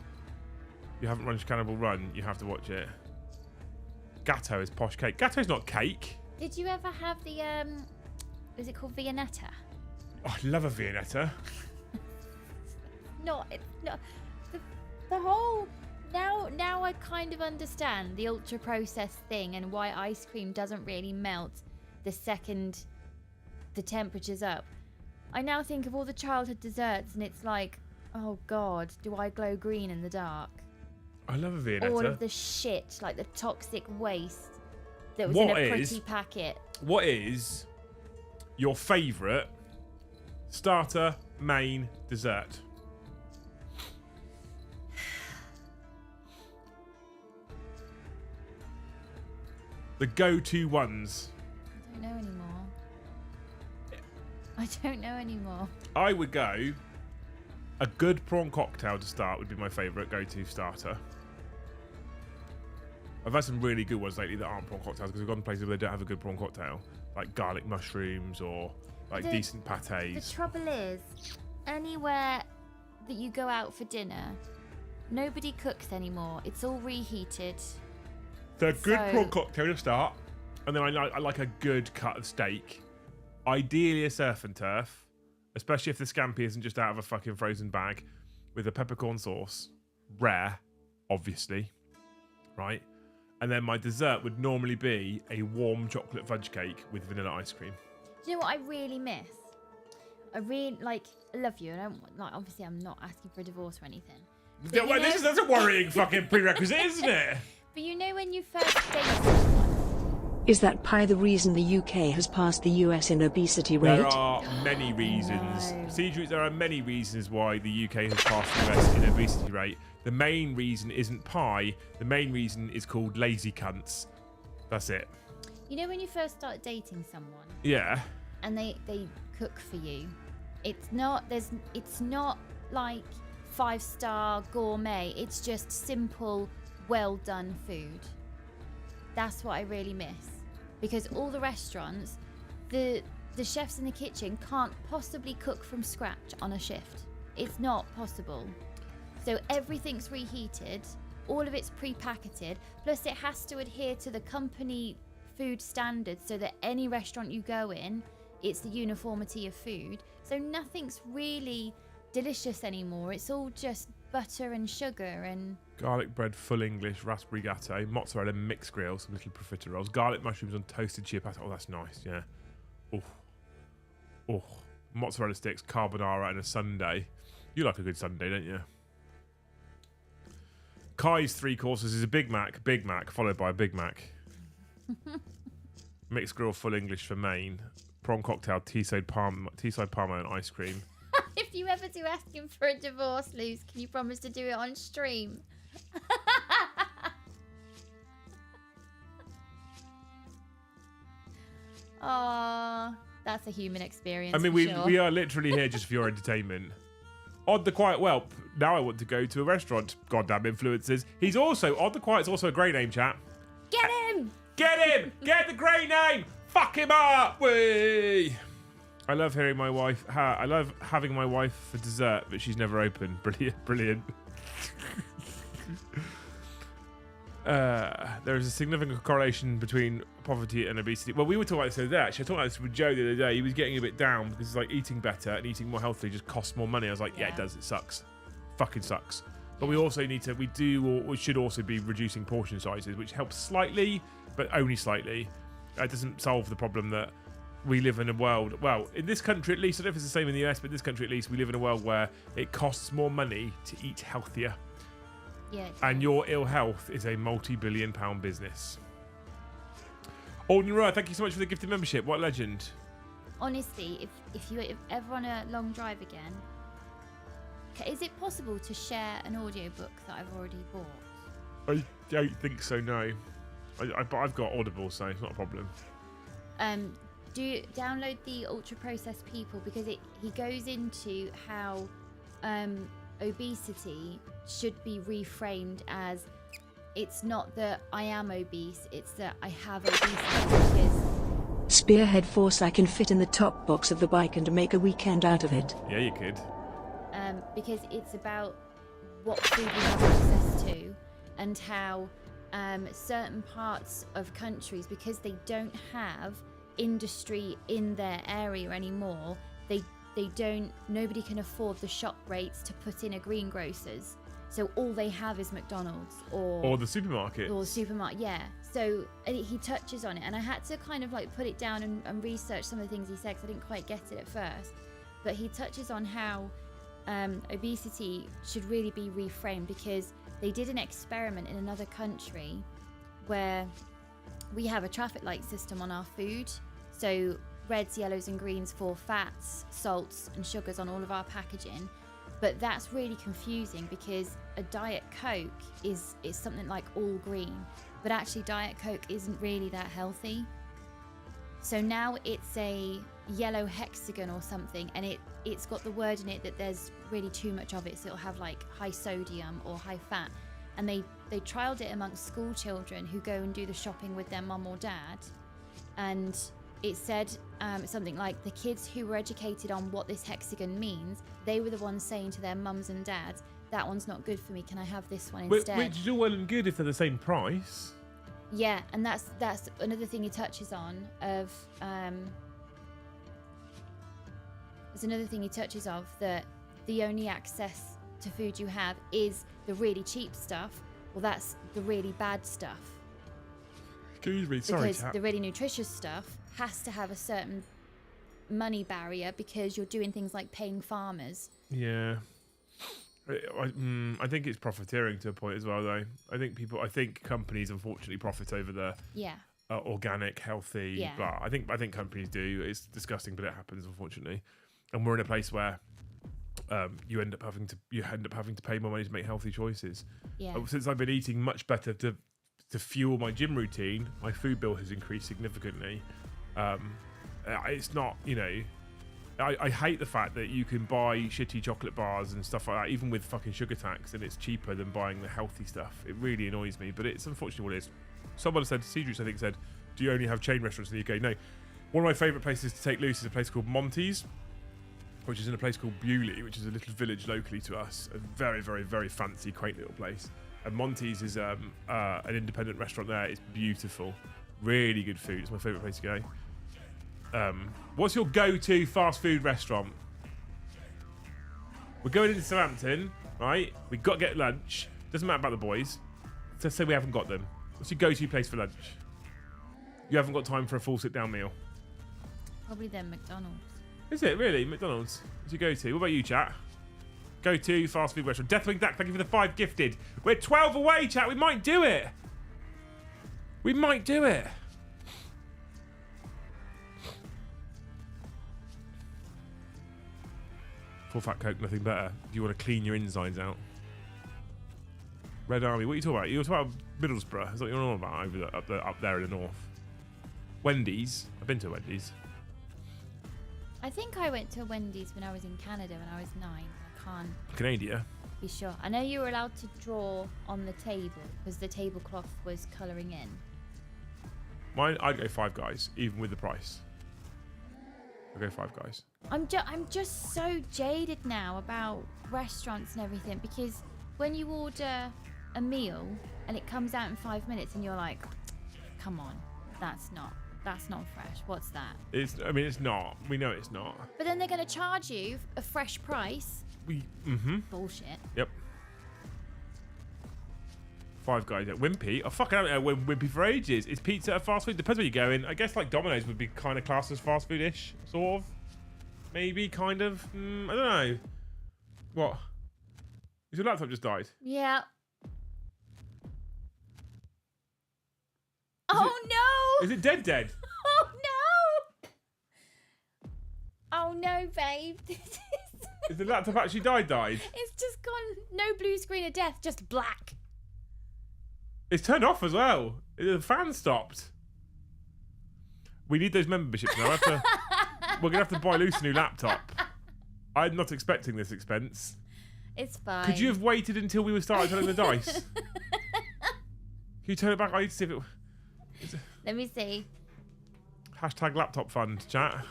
If you haven't run Cannibal Run, you have to watch it. Gatto is posh cake. Gatto's not cake. Did you ever have the is it called Viennetta? Oh, I love a Viennetta. No, the whole now I kind of understand the ultra processed thing and why ice cream doesn't really melt the second the temperature's up. I now think of all the childhood desserts and it's like, oh god, do I glow green in the dark? I love a Viennetta. All of the shit, like the toxic waste that was in a pretty packet. What is your favourite starter, main, dessert? The go-to ones. I don't know anymore. I would go... A good prawn cocktail to start would be my favourite go-to starter. I've had some really good ones lately that aren't prawn cocktails because I've gone places where they don't have a good prawn cocktail. Like garlic mushrooms or like decent patés. The trouble is, anywhere that you go out for dinner, nobody cooks anymore. It's all reheated. So a good prawn cocktail to start. And then I like a good cut of steak. Ideally a surf and turf. Especially if the scampi isn't just out of a fucking frozen bag. With a peppercorn sauce. Rare, obviously. Right? And then my dessert would normally be a warm chocolate fudge cake with vanilla ice cream. Do you know what I really miss? I love you. I don't obviously I'm not asking for a divorce or anything. That's a worrying fucking prerequisite, isn't it? But you know when you first date someone? Is that pie the reason the UK has passed the US in obesity rate? There are many reasons. Siege Roots, there are many reasons why the UK has passed the US in obesity rate. The main reason isn't pie. The main reason is called lazy cunts. That's it. You know when you first start dating someone Yeah. and they cook for you, it's not like 5-star gourmet. It's just simple, well done food. That's what I really miss, because all the restaurants, the chefs in the kitchen can't possibly cook from scratch on a shift. It's not possible. So everything's reheated, all of it's pre-packeted, plus it has to adhere to the company food standards so that any restaurant you go in, it's the uniformity of food. So nothing's really delicious anymore. It's all just butter and sugar and Garlic bread, full English, raspberry gateau, mozzarella mixed grill, some little profiteroles, garlic mushrooms on toasted chia pata. Oh, that's nice, yeah. Oh, mozzarella sticks, carbonara, and a sundae. You like a good sundae, don't you? Kai's 3 courses is a Big Mac, followed by a Big Mac. Mixed grill, full English for main. Prawn cocktail, teaside parma and ice cream. if you ever do ask him for a divorce, Luz, can you promise to do it on stream? Oh, that's a human experience. I mean, sure. we are literally here just for your entertainment. Odd the Quiet Whelp. Now I want to go to a restaurant. Goddamn influencers. He's also Odd the Quiet's also a great name, chat. Get him! Get him! Get the great name! Fuck him up! Whee! I love hearing my wife. I love having my wife for dessert, but she's never open. Brilliant. There is a significant correlation between poverty and obesity. Well, we were talking about this the other day, actually. I talked about this with Joe the other day. He was getting a bit down because it's like eating better and eating more healthily just costs more money. I was like, yeah, it does. It sucks. Fucking sucks. But we also need to, we should also be reducing portion sizes, which helps slightly, but only slightly. It doesn't solve the problem that we live in a world, well, in this country at least, I don't know if it's the same in the US, but in this country at least, we live in a world where it costs more money to eat healthier. Yeah. And your ill health is a multi-billion-pound business. Alden Roy, thank you so much for the gifted membership. What a legend. Honestly, if you're ever on a long drive again, is it possible to share an audiobook that I've already bought? I don't think so, no. But I've got Audible, so it's not a problem. Do download the Ultra Processed People, because he goes into how obesity should be reframed as, it's not that I am obese, it's that I have obesity. Because Spearhead Force, I can fit in the top box of the bike and make a weekend out of it. Yeah, you could. Because it's about what food we have access to, and how certain parts of countries, because they don't have industry in their area anymore, nobody can afford the shop rates to put in a greengrocers, so all they have is McDonald's or the supermarket. Yeah, so he touches on it, and I had to kind of like put it down and research some of the things he said, because I didn't quite get it at first, but he touches on how obesity should really be reframed, because they did an experiment in another country where we have a traffic light system on our food, so reds, yellows and greens for fats, salts and sugars on all of our packaging. But that's really confusing, because a Diet Coke is something like all green, but actually Diet Coke isn't really that healthy. So now it's a yellow hexagon or something, and it's got the word in it that there's really too much of it, so it'll have like high sodium or high fat. And they trialed it amongst school children who go and do the shopping with their mum or dad, and it said something like the kids who were educated on what this hexagon means, they were the ones saying to their mums and dads, that one's not good for me, can I have this one instead? Which is all well and good if they're the same price. Yeah, and that's another thing he touches on of there's another thing he touches of, that the only access to food you have is the really cheap stuff. Well, that's the really bad stuff. Excuse me, sorry, because the really nutritious stuff has to have a certain money barrier, because you're doing things like paying farmers. Yeah. I think it's profiteering to a point as well, though. I think companies unfortunately profit over the organic, healthy. Yeah. But I think companies do. It's disgusting, but it happens, unfortunately. And we're in a place where you end up having to pay more money to make healthy choices. Yeah. Since I've been eating much better to fuel my gym routine, my food bill has increased significantly. It's not, you know, I hate the fact that you can buy shitty chocolate bars and stuff like that, even with fucking sugar tax, and it's cheaper than buying the healthy stuff. It really annoys me, but it's unfortunately what it is. Someone said, Cedric, I think, said, do you only have chain restaurants in the UK? No. One of my favourite places to take loose is a place called Monty's, which is in a place called Bewley, which is a little village locally to us. A very, very, very fancy, quaint little place. And Monty's is an independent restaurant there. It's beautiful. Really good food. It's my favourite place to go. What's your go-to fast food restaurant? We're going into Southampton, right? We've got to get lunch. Doesn't matter about the boys. Let's say we haven't got them. What's your go-to place for lunch? You haven't got time for a full sit-down meal. Probably then McDonald's. Is it really? McDonald's? What's your go-to? What about you, chat? Go-to fast food restaurant. Deathwing Dak, thank you for the 5 gifted. We're 12 away, chat. We might do it. We might do it. Full fat Coke, nothing better. Do you want to clean your insides out? Red Army, what are you talking about? You're talking about Middlesbrough. That's what you're on about up there in the north. Wendy's. I've been to Wendy's. I think I went to Wendy's when I was in Canada when I was 9. I can't Canada. be sure. I know you were allowed to draw on the table because the tablecloth was colouring in. Mine, I'd go Five Guys, even with the price. I'd go Five Guys. I'm just so jaded now about restaurants and everything because when you order a meal and it comes out in 5 minutes and you're like, come on, that's not fresh. What's that? It's not. We know it's not. But then they're going to charge you a fresh price. Bullshit. Yep. Five Guys at Wimpy. Oh, fuck, I haven't had Wimpy for ages. Is pizza a fast food? Depends where you're going. I guess like Domino's would be kind of classed as fast food-ish, sort of. Maybe, kind of. I don't know. What? Is your laptop just died? Yeah. Oh no! Is it dead? Oh no! Oh no, babe. Is the laptop actually died? It's just gone. No blue screen of death, just black. It's turned off as well. The fan stopped. We need those memberships now. We're going to have to buy Luce a new laptop. I'm not expecting this expense. It's fine. Could you have waited until we started telling the dice? Can you turn it back? I need to see if it... Let me see. Hashtag laptop fund, chat.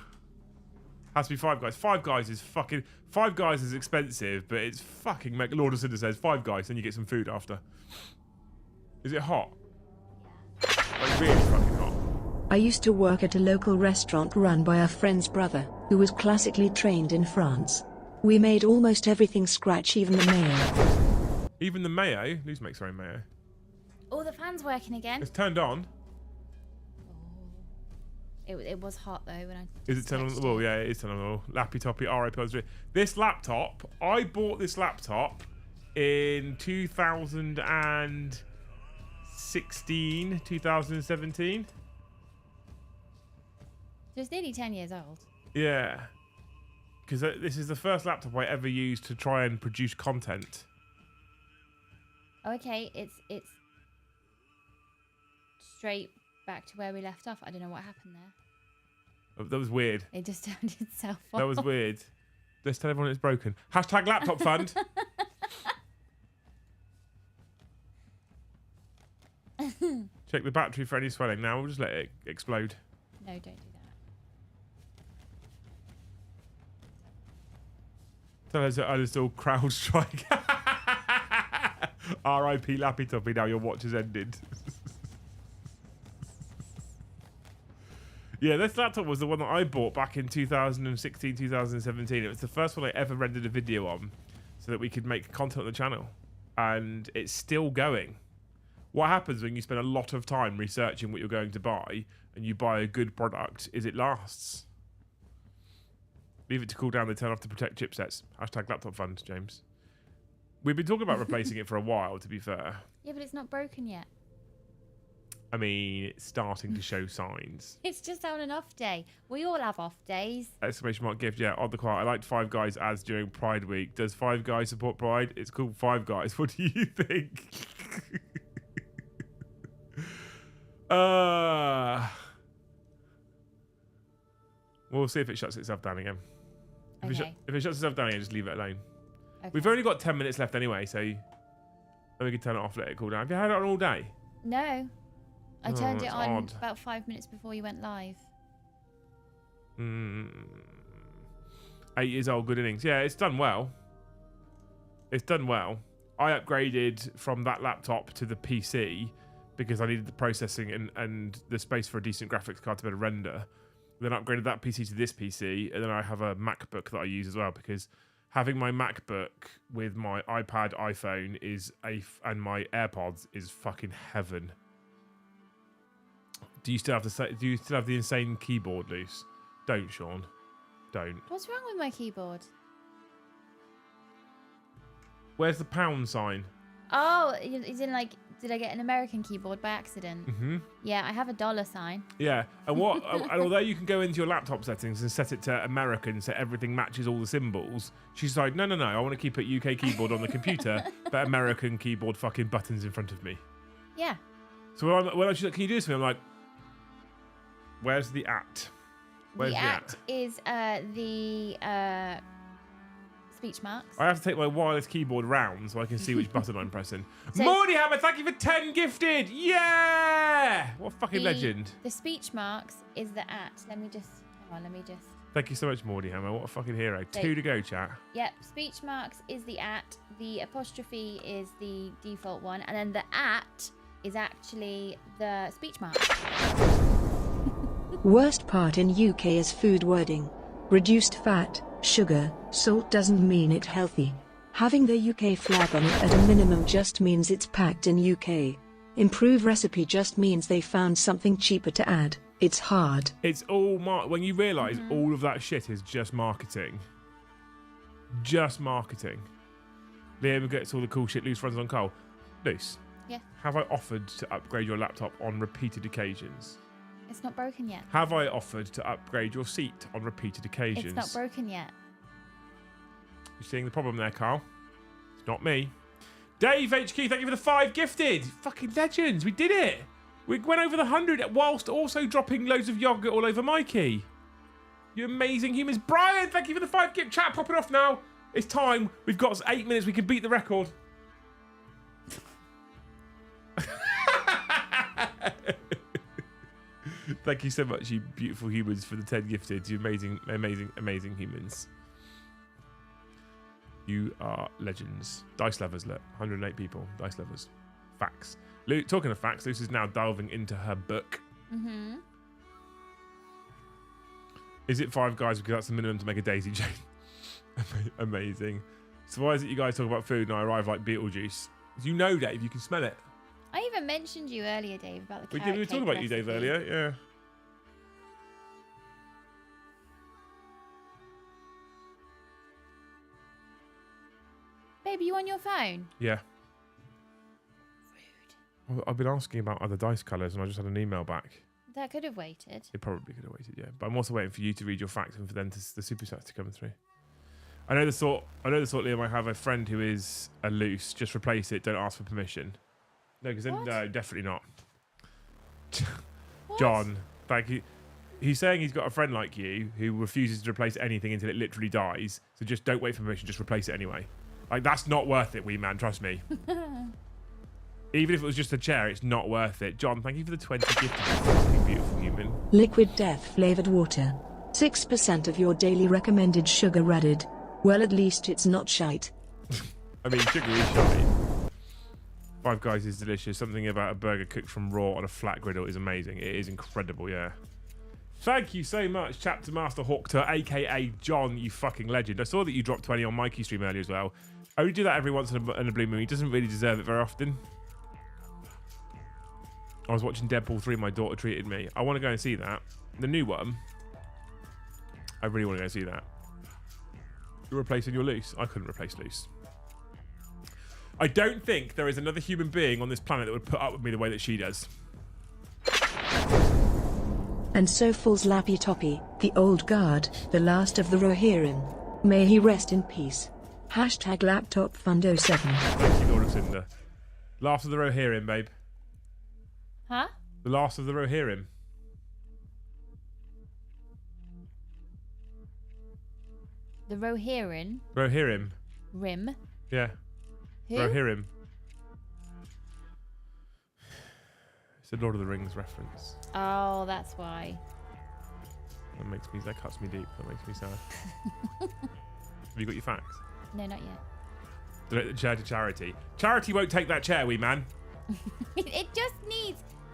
Has to be Five Guys. Five Guys is fucking... Five Guys is expensive, but it's fucking... Lord of Cinder says Five Guys, then you get some food after. Is it hot? Like really fucking hot. I used to work at a local restaurant run by a friend's brother, who was classically trained in France. We made almost everything scratch, even the mayo. Even the mayo? Luce makes her own mayo. Oh, the fan's working again. It's turned on. It was hot though when I... Is it turned on the wall? Yeah, it is turned on the wall. Lappy toppy, RIP. This laptop, I bought this laptop in 2016, 2017. So it's nearly 10 years old. Yeah. Because this is the first laptop I ever used to try and produce content. Oh, okay. It's straight back to where we left off. I don't know what happened there. That was weird. It just turned itself off. That was weird. Let's tell everyone it's broken. Hashtag laptop fund. Check the battery for any swelling. Now we'll just let it explode. No, don't do that. Tell us that I just all crowd strike. R.I.P. Lappy Toppy. Now your watch has ended. Yeah, this laptop was the one that I bought back in 2016, 2017. It was the first one I ever rendered a video on so that we could make content on the channel. And it's still going. What happens when you spend a lot of time researching what you're going to buy and you buy a good product is it lasts. Leave it to cool down, they turn off to protect chipsets. Hashtag laptop fund, James. We've been talking about replacing it for a while, to be fair. Yeah, but it's not broken yet. I mean, it's starting to show signs. It's just on an off day. We all have off days. Exclamation mark gift. Yeah, on the quiet. I liked Five Guys ads during Pride Week. Does Five Guys support Pride? It's called Five Guys. What do you think? We'll see if it shuts itself down again. If it shuts itself down again, just leave it alone. Okay. We've only got 10 minutes left anyway, so then we can turn it off, let it cool down. Have you had it on all day? No. I turned it that's on odd. about 5 minutes before you went live. 8 years old, good innings. Yeah, it's done well. It's done well. I upgraded from that laptop to the PC because I needed the processing and the space for a decent graphics card to be able to render. Then I upgraded that PC to this PC, and then I have a MacBook that I use as well because having my MacBook with my iPad, iPhone and my AirPods is fucking heaven. Do you still have the insane keyboard loose? Don't, Sean. Don't. What's wrong with my keyboard? Where's the pound sign? Oh, is in like, did I get an American keyboard by accident? Mm-hmm. Yeah, I have a dollar sign. Yeah, and what? And although you can go into your laptop settings and set it to American, so everything matches all the symbols, she's like, no, I want to keep it UK keyboard on the computer, but American keyboard fucking buttons in front of me. Yeah. So when she's like, can you do this for me? I'm like, where's the at? Where's the at is the speech marks. I have to take my wireless keyboard round so I can see which button I'm pressing. So, Mordy Hammer, thank you for 10 gifted. Yeah! What a fucking legend. The speech marks is the at. Let me just. Thank you so much, Mordy Hammer. What a fucking hero. So, 2 to go, chat. Yep. Speech marks is the at. The apostrophe is the default one, and then the at is actually the speech mark. Worst part in UK is food wording. Reduced fat, sugar, salt doesn't mean it's healthy. Having the UK flag on it at a minimum just means it's packed in UK. Improve recipe just means they found something cheaper to add. It's hard. It's all when you realise all of that shit is just marketing. Just marketing. Liam gets all the cool shit. Loose runs on coal. Loose. Yeah. Have I offered to upgrade your laptop on repeated occasions? It's not broken yet. Have I offered to upgrade your seat on repeated occasions? It's not broken yet. You seeing the problem there, Carl? It's not me. Dave HQ, thank you for the 5 gifted. Fucking legends, we did it. We went over the 100 whilst also dropping loads of yogurt all over Mikey. You amazing humans. Brian, thank you for the 5 gift. Chat popping off now. It's time. We've got 8 minutes. We can beat the record. Thank you so much, you beautiful humans, for the 10 gifted. You amazing humans. You are legends. Dice lovers, look. 108 people. Dice lovers. Facts. Talking of facts, Luce is now delving into her book. Mm-hmm. Is it 5 guys because that's the minimum to make a daisy chain? Amazing. So why is it you guys talk about food and I arrive like Beetlejuice? You know, Dave, you can smell it. I even mentioned you earlier, Dave, about the carrot We were talking cake about you, Dave, recipe. earlier. Yeah. Babe, you on your phone? Yeah. Rude. Well, I've been asking about other dice colours and I just had an email back. That could have waited. It probably could have waited, yeah. But I'm also waiting for you to read your facts and for them the super chats to come through. I know the thought, Liam. I have a friend who is a loose. Just replace it. Don't ask for permission. No, because no, definitely not. John, thank you. He's saying he's got a friend like you who refuses to replace anything until it literally dies. So just don't wait for permission. Just replace it anyway. Like, that's not worth it, wee man. Trust me. Even if it was just a chair, it's not worth it. John, thank you for the 20 gifts. You beautiful human. Liquid death flavored water. 6% of your daily recommended sugar added. Well, at least it's not shite. I mean, sugar is shite. 5 Guys is delicious. Something about a burger cooked from raw on a flat griddle is amazing. It is incredible, yeah. Thank you so much, Chapter Master Hawkter, a.k.a. John, you fucking legend. I saw that you dropped 20 on Mikey's stream earlier as well. I only do that every once in a blue moon. He doesn't really deserve it very often. I was watching Deadpool 3, my daughter treated me. I want to go and see that. The new one. I really want to go and see that. You're replacing your Loose. I couldn't replace Loose. I don't think there is another human being on this planet that would put up with me the way that she does. And so falls Lappy Toppy, the old guard, the last of the Rohirrim. May he rest in peace. Hashtag laptop fund 07. Thank you, Lord of Cinder. Last of the Rohirrim, babe. Huh? The last of the Rohirrim. The Rohirrim. Rohirrim. Rim. Yeah. Who? Rohirrim. It's a Lord of the Rings reference. Oh, that's why. That cuts me deep. That makes me sad. Have you got your facts? No, not yet. Donate the chair to charity. Charity won't take that chair, wee man. It just,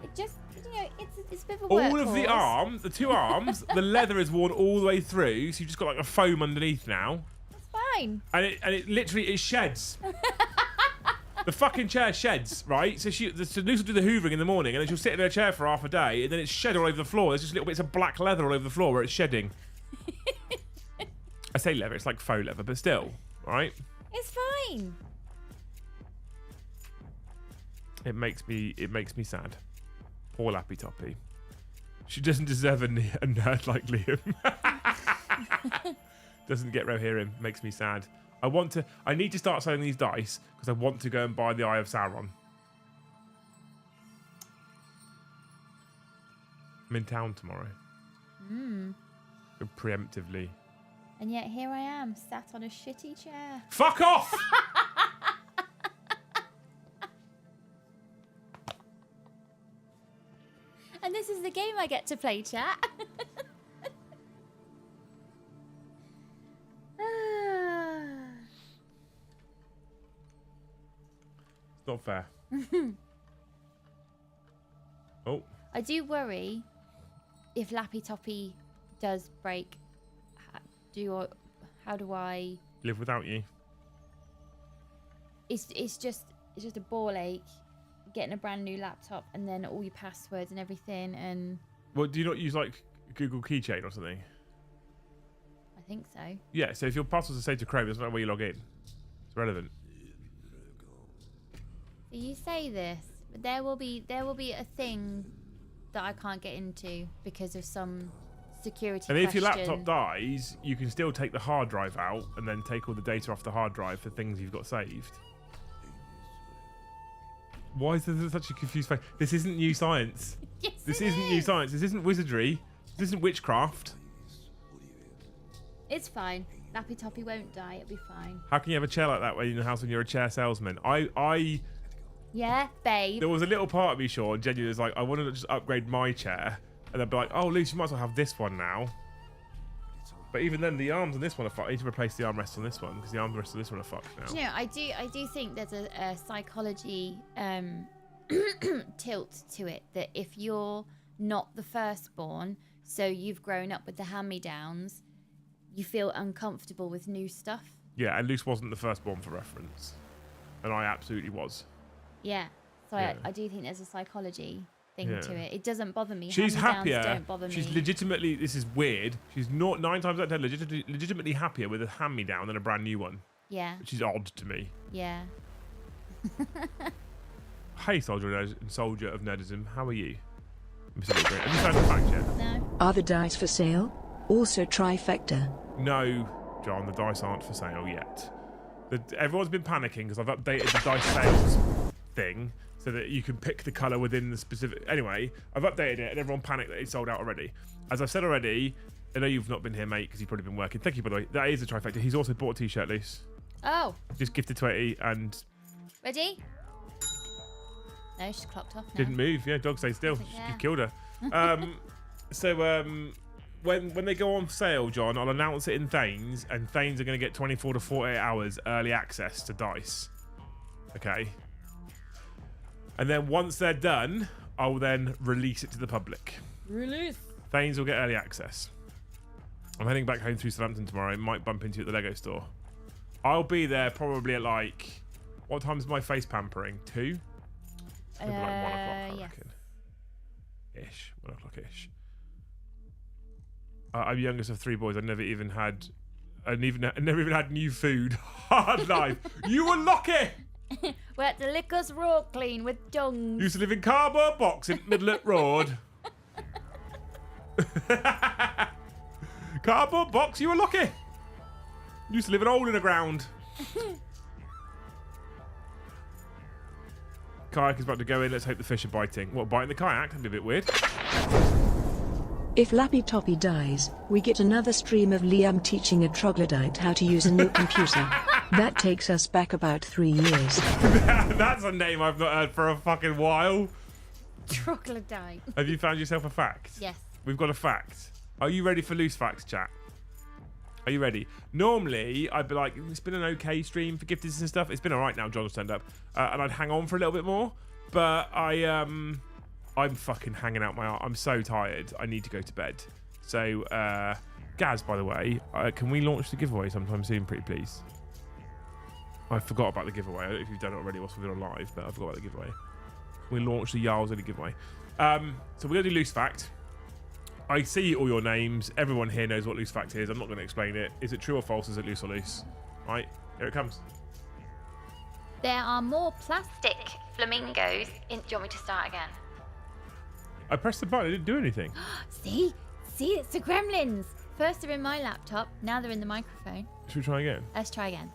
it's a bit of a All of the workhorse. arms, the two arms, the leather is worn all the way through, so you've just got like a foam underneath now. It's fine. And it literally, it sheds. The fucking chair sheds, right? So Luce will do the hoovering in the morning, and then she'll sit in her chair for half a day, and then it's shed all over the floor. There's just little bits of black leather all over the floor where it's shedding. I say leather, it's like faux leather, but still, right? It's fine. It makes me sad. Poor Lappy Toppy. She doesn't deserve a nerd like Liam. Doesn't get Rohirrim. Makes me sad. I need to start selling these dice because I want to go and buy the Eye of Sauron. I'm in town tomorrow. Preemptively. And yet here I am, sat on a shitty chair. Fuck off! And this is the game I get to play, chat. It's not fair. Oh. I do worry if Lappy Toppy does break. How do I Live without you. It's just a ball ache getting a brand new laptop and then all your passwords and everything, and Well, do you not use like Google Keychain or something? I think so. Yeah, so if your passwords are saved to Chrome, it doesn't matter where you log in. It's relevant. So you say this, but there will be a thing that I can't get into because of some security And if your question. laptop dies, you can still take the hard drive out and then take all the data off the hard drive for things you've got saved. Why is there such a confused face? This isn't new science. Yes, This it isn't new is. science. This isn't wizardry. This isn't witchcraft. It's fine. Lappy Toppy won't die. It'll be fine. How can you have a chair like that when you're in the house when you're a chair salesman? Yeah, babe. There was a little part of me, Sean, genuinely was like, I wanted to just upgrade my chair. And then be like, oh, Luce, you might as well have this one now. But even then, the arms on this one are fucked. I need to replace the armrests on this one because the armrests on this one are fucked now. Do you know, I do think there's a psychology tilt to it, that if you're not the firstborn, so you've grown up with the hand-me-downs, you feel uncomfortable with new stuff. Yeah, and Luce wasn't the firstborn for reference. And I absolutely was. Yeah. So Yeah. I do think there's a psychology thing Yeah. to it. It doesn't bother me. She's Hand-me-downs happier. don't bother She's me. legitimately, this is weird. She's not 9 times out of 10 legitimately happier with a hand-me-down than a brand new one. Yeah. Which is odd to me. Yeah. Hey, soldier of nerdism, how are you? Have you found the fact yet? No. Are the dice for sale? Also trifecta. No, John, the dice aren't for sale yet. Everyone's been panicking because I've updated the dice sales thing so that you can pick the colour within the specific... Anyway, I've updated it and everyone panicked that it's sold out already. As I've said already, I know you've not been here, mate, because you've probably been working. Thank you, by the way. That is a trifecta. He's also bought a t-shirt, Luce. Oh. Just gifted 20 and... Ready? No, she's clocked off now. Didn't move. Yeah, dog stayed still. Yeah. You killed her. When they go on sale, John, I'll announce it in Thanes, and Thanes are going to get 24 to 48 hours early access to dice. Okay. And then once they're done, I'll then release it to the public. Release. Thanes will get early access. I'm heading back home through Southampton tomorrow. I might bump into you at the Lego store. I'll be there probably at like... What time is my face pampering? 2? Maybe like 1 o'clock, I yes. reckon. Ish. 1 o'clock-ish. I'm youngest of 3 boys. I never even had new food. Hard life. You were lucky. We had to lick us raw clean with dongs. Used to live in cardboard box in Midlet Road. Cardboard box, you were lucky. Used to live in a hole in the ground. Kayak is about to go in. Let's hope the fish are biting. What, biting the kayak? That'd be a bit weird. If Lappy Toppy dies, we get another stream of Liam teaching a troglodyte how to use a new computer. That takes us back about 3 years. That's a name I've not heard for a fucking while. Troglodyte. Have you found yourself a fact? Yes. We've got a fact. Are you ready for loose facts, chat? Are you ready? Normally, I'd be like, it's been an okay stream for gifted and stuff. It's been all right now. John will stand up. And I'd hang on for a little bit more. But I'm fucking hanging out my... I'm so tired. I need to go to bed. So, Gaz, by the way, can we launch the giveaway sometime soon, pretty please? I forgot about the giveaway. I don't know if you've done it already whilst we've been on live, but I forgot about the giveaway. We launched the Yarls Only giveaway. So we're going to do loose fact. I see all your names. Everyone here knows what loose fact is. I'm not going to explain it. Is it true or false? Is it loose or loose? Right, here it comes. There are more plastic flamingos in... Do you want me to start again? I pressed the button. It didn't do anything. See? It's the gremlins. First they're in my laptop. Now they're in the microphone. Should we try again? Let's try again.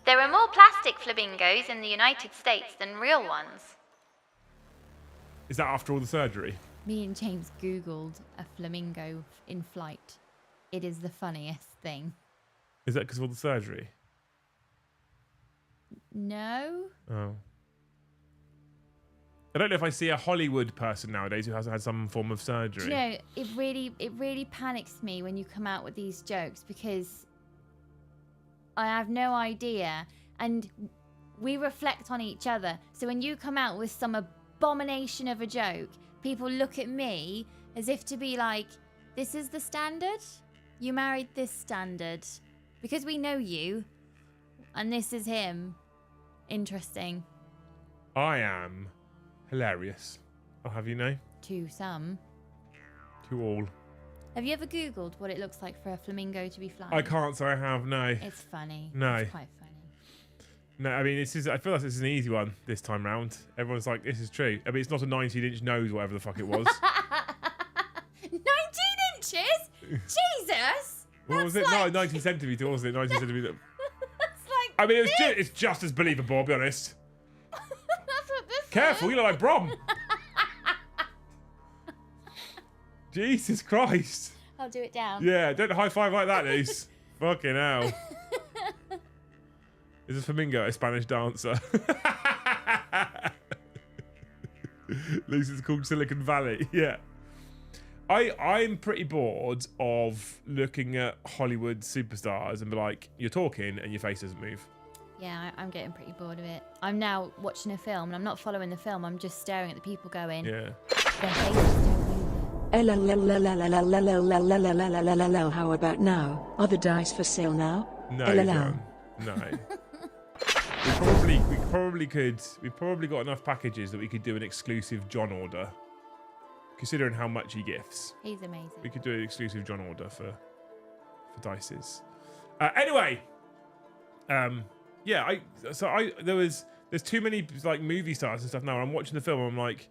There are more plastic flamingos in the United States than real ones. Is that after all the surgery? Me and James Googled a flamingo in flight. It is the funniest thing. Is that because of all the surgery? No. Oh. I don't know if I see a Hollywood person nowadays who hasn't had some form of surgery. Do you know, it really panics me when you come out with these jokes because I have no idea, and we reflect on each other. So when you come out with some abomination of a joke, people look at me as if to be like, this is the standard? You married this standard. Because we know you, and this is him. Interesting. I am hilarious. I'll have you know. To some. To all. Have you ever Googled what it looks like for a flamingo to be flying? I can't say I have, no. It's funny. No. It's quite funny. No, I mean, I feel like this is an easy one this time round. Everyone's like, this is true. I mean, it's not a 19-inch nose, whatever the fuck it was. 19 inches? Jesus! What was it? Like... No, 19 centimetre, wasn't it? 19 centimetre. That's like I mean, it's just as believable, I'll be honest. That's what this Careful, is. you look like Brom. Jesus Christ. I'll do it down. Yeah, don't high five like that, Luce. Fucking hell. Is a flamingo a Spanish dancer? Luce is called Silicon Valley. Yeah. I'm pretty bored of looking at Hollywood superstars and be like, you're talking and your face doesn't move. Yeah, I'm getting pretty bored of it. I'm now watching a film and I'm not following the film. I'm just staring at the people going. Yeah. Their faces don't move. How about now? Are the dice for sale now? No, John. No. We've probably got enough packages that we could do an exclusive John order. Considering how much he gifts. He's amazing. We could do an exclusive John order for dices. Anyway. Yeah, there's too many like movie stars and stuff now. I'm watching the film and I'm like,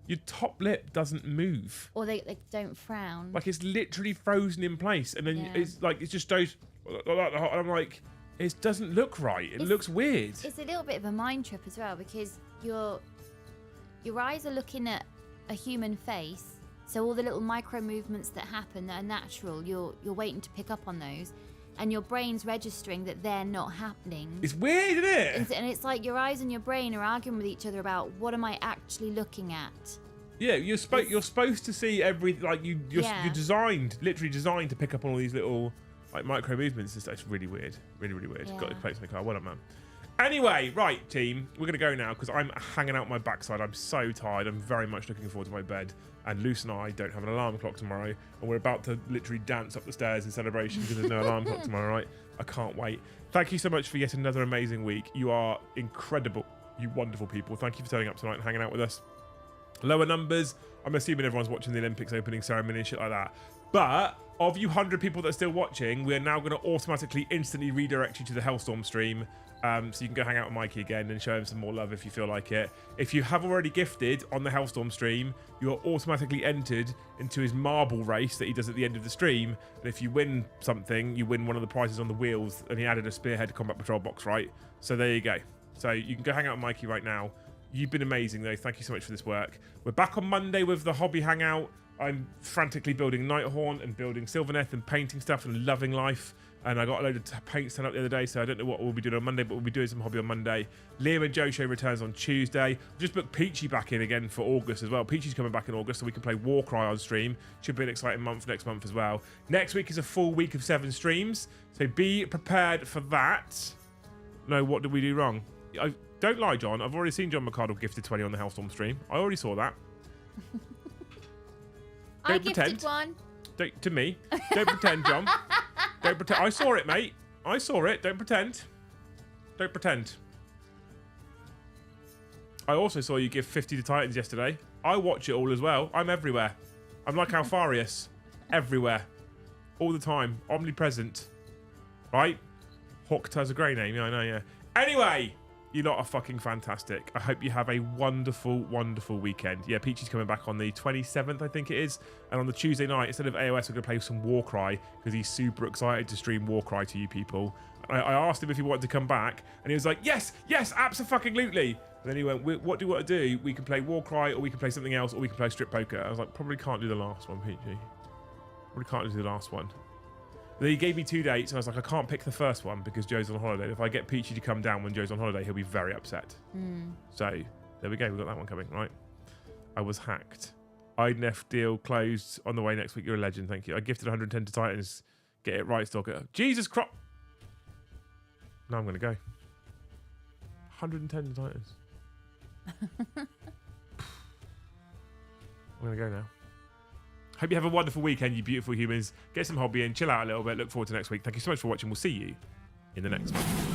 your top lip doesn't move. Or they don't frown. Like it's literally frozen in place, and then Yeah. it's like it just goes. And I'm like, it doesn't look right. It looks weird. It's a little bit of a mind trip as well because your eyes are looking at a human face, so all the little micro movements that happen that are natural, you're waiting to pick up on those, and your brain's registering that they're not happening. It's weird, isn't it? And it's like your eyes and your brain are arguing with each other about what am I actually looking at. Yeah, you're supposed to see you're literally designed to pick up on all these little like micro movements and stuff. It's really weird, really weird. Yeah. Got the plates in the car. Well done, man. Anyway, right, team, we're gonna go now because I'm hanging out my backside. I'm so tired. I'm very much looking forward to my bed. And Luce and I don't have an alarm clock tomorrow, and we're about to literally dance up the stairs in celebration because there's no alarm clock tomorrow. Right? I can't wait. Thank you so much for yet another amazing week. You are incredible, you wonderful people. Thank you for turning up tonight and hanging out with us. Lower numbers, I'm assuming everyone's watching the Olympics opening ceremony and shit like that. But of you 100 people that are still watching, we are now going to automatically instantly redirect you to the Hellstorm stream. So you can go hang out with Mikey again and show him some more love if you feel like it. If you have already gifted on the Hellstorm stream, you are automatically entered into his marble race that he does at the end of the stream. And if you win something, you win one of the prizes on the wheels. And he added a spearhead combat patrol box, right? So there you go. So you can go hang out with Mikey right now. You've been amazing, though. Thank you so much for this work. We're back on Monday with the hobby hangout. I'm frantically building Nighthorn and building Sylvaneth and painting stuff and loving life. And I got a load of paint sent up the other day, so I don't know what we'll be doing on Monday, but we'll be doing some hobby on Monday. Liam and Joe show returns on Tuesday. Just booked Peachy back in again for August as well. Peachy's coming back in August, so we can play Warcry on stream. Should be an exciting month next month as well. Next week is a full week of 7 streams, so be prepared for that. No, what did we do wrong? Don't lie, John. I've already seen John McCardle gifted 20 on the Hellstorm stream. I already saw that. I gifted one. To me. Don't pretend, John. Don't pretend. I saw it, mate. I saw it. Don't pretend. Don't pretend. I also saw you give 50 to Titans yesterday. I watch it all as well. I'm everywhere. I'm like Alfarius. Everywhere. All the time. Omnipresent. Right? Hawked has a grey name. Yeah, I know, yeah. Anyway, you lot are fucking fantastic. I hope you have a wonderful, wonderful weekend. Yeah, Peachy's coming back on the 27th, I think it is. And on the Tuesday night, instead of AOS, we're going to play some Warcry because he's super excited to stream Warcry to you people. I asked him if he wanted to come back, and he was like, yes, abso-fucking-lutely. And then he went, what do you want to do? We can play Warcry, or we can play something else, or we can play Strip Poker. I was like, probably can't do the last one, Peachy. Probably can't do the last one. Then he gave me 2 dates, and I was like, I can't pick the first one because Joe's on holiday. If I get Peachy to come down when Joe's on holiday, he'll be very upset. So, there we go. We've got that one coming, right? I was hacked. IDNF deal closed on the way next week. You're a legend, thank you. I gifted 110 to Titans. Get it right, Stalker. Jesus Christ! Now I'm going to go. 110 to Titans. I'm going to go now. Hope you have a wonderful weekend, you beautiful humans. Get some hobby in, chill out a little bit. Look forward to next week. Thank you so much for watching. We'll see you in the next one.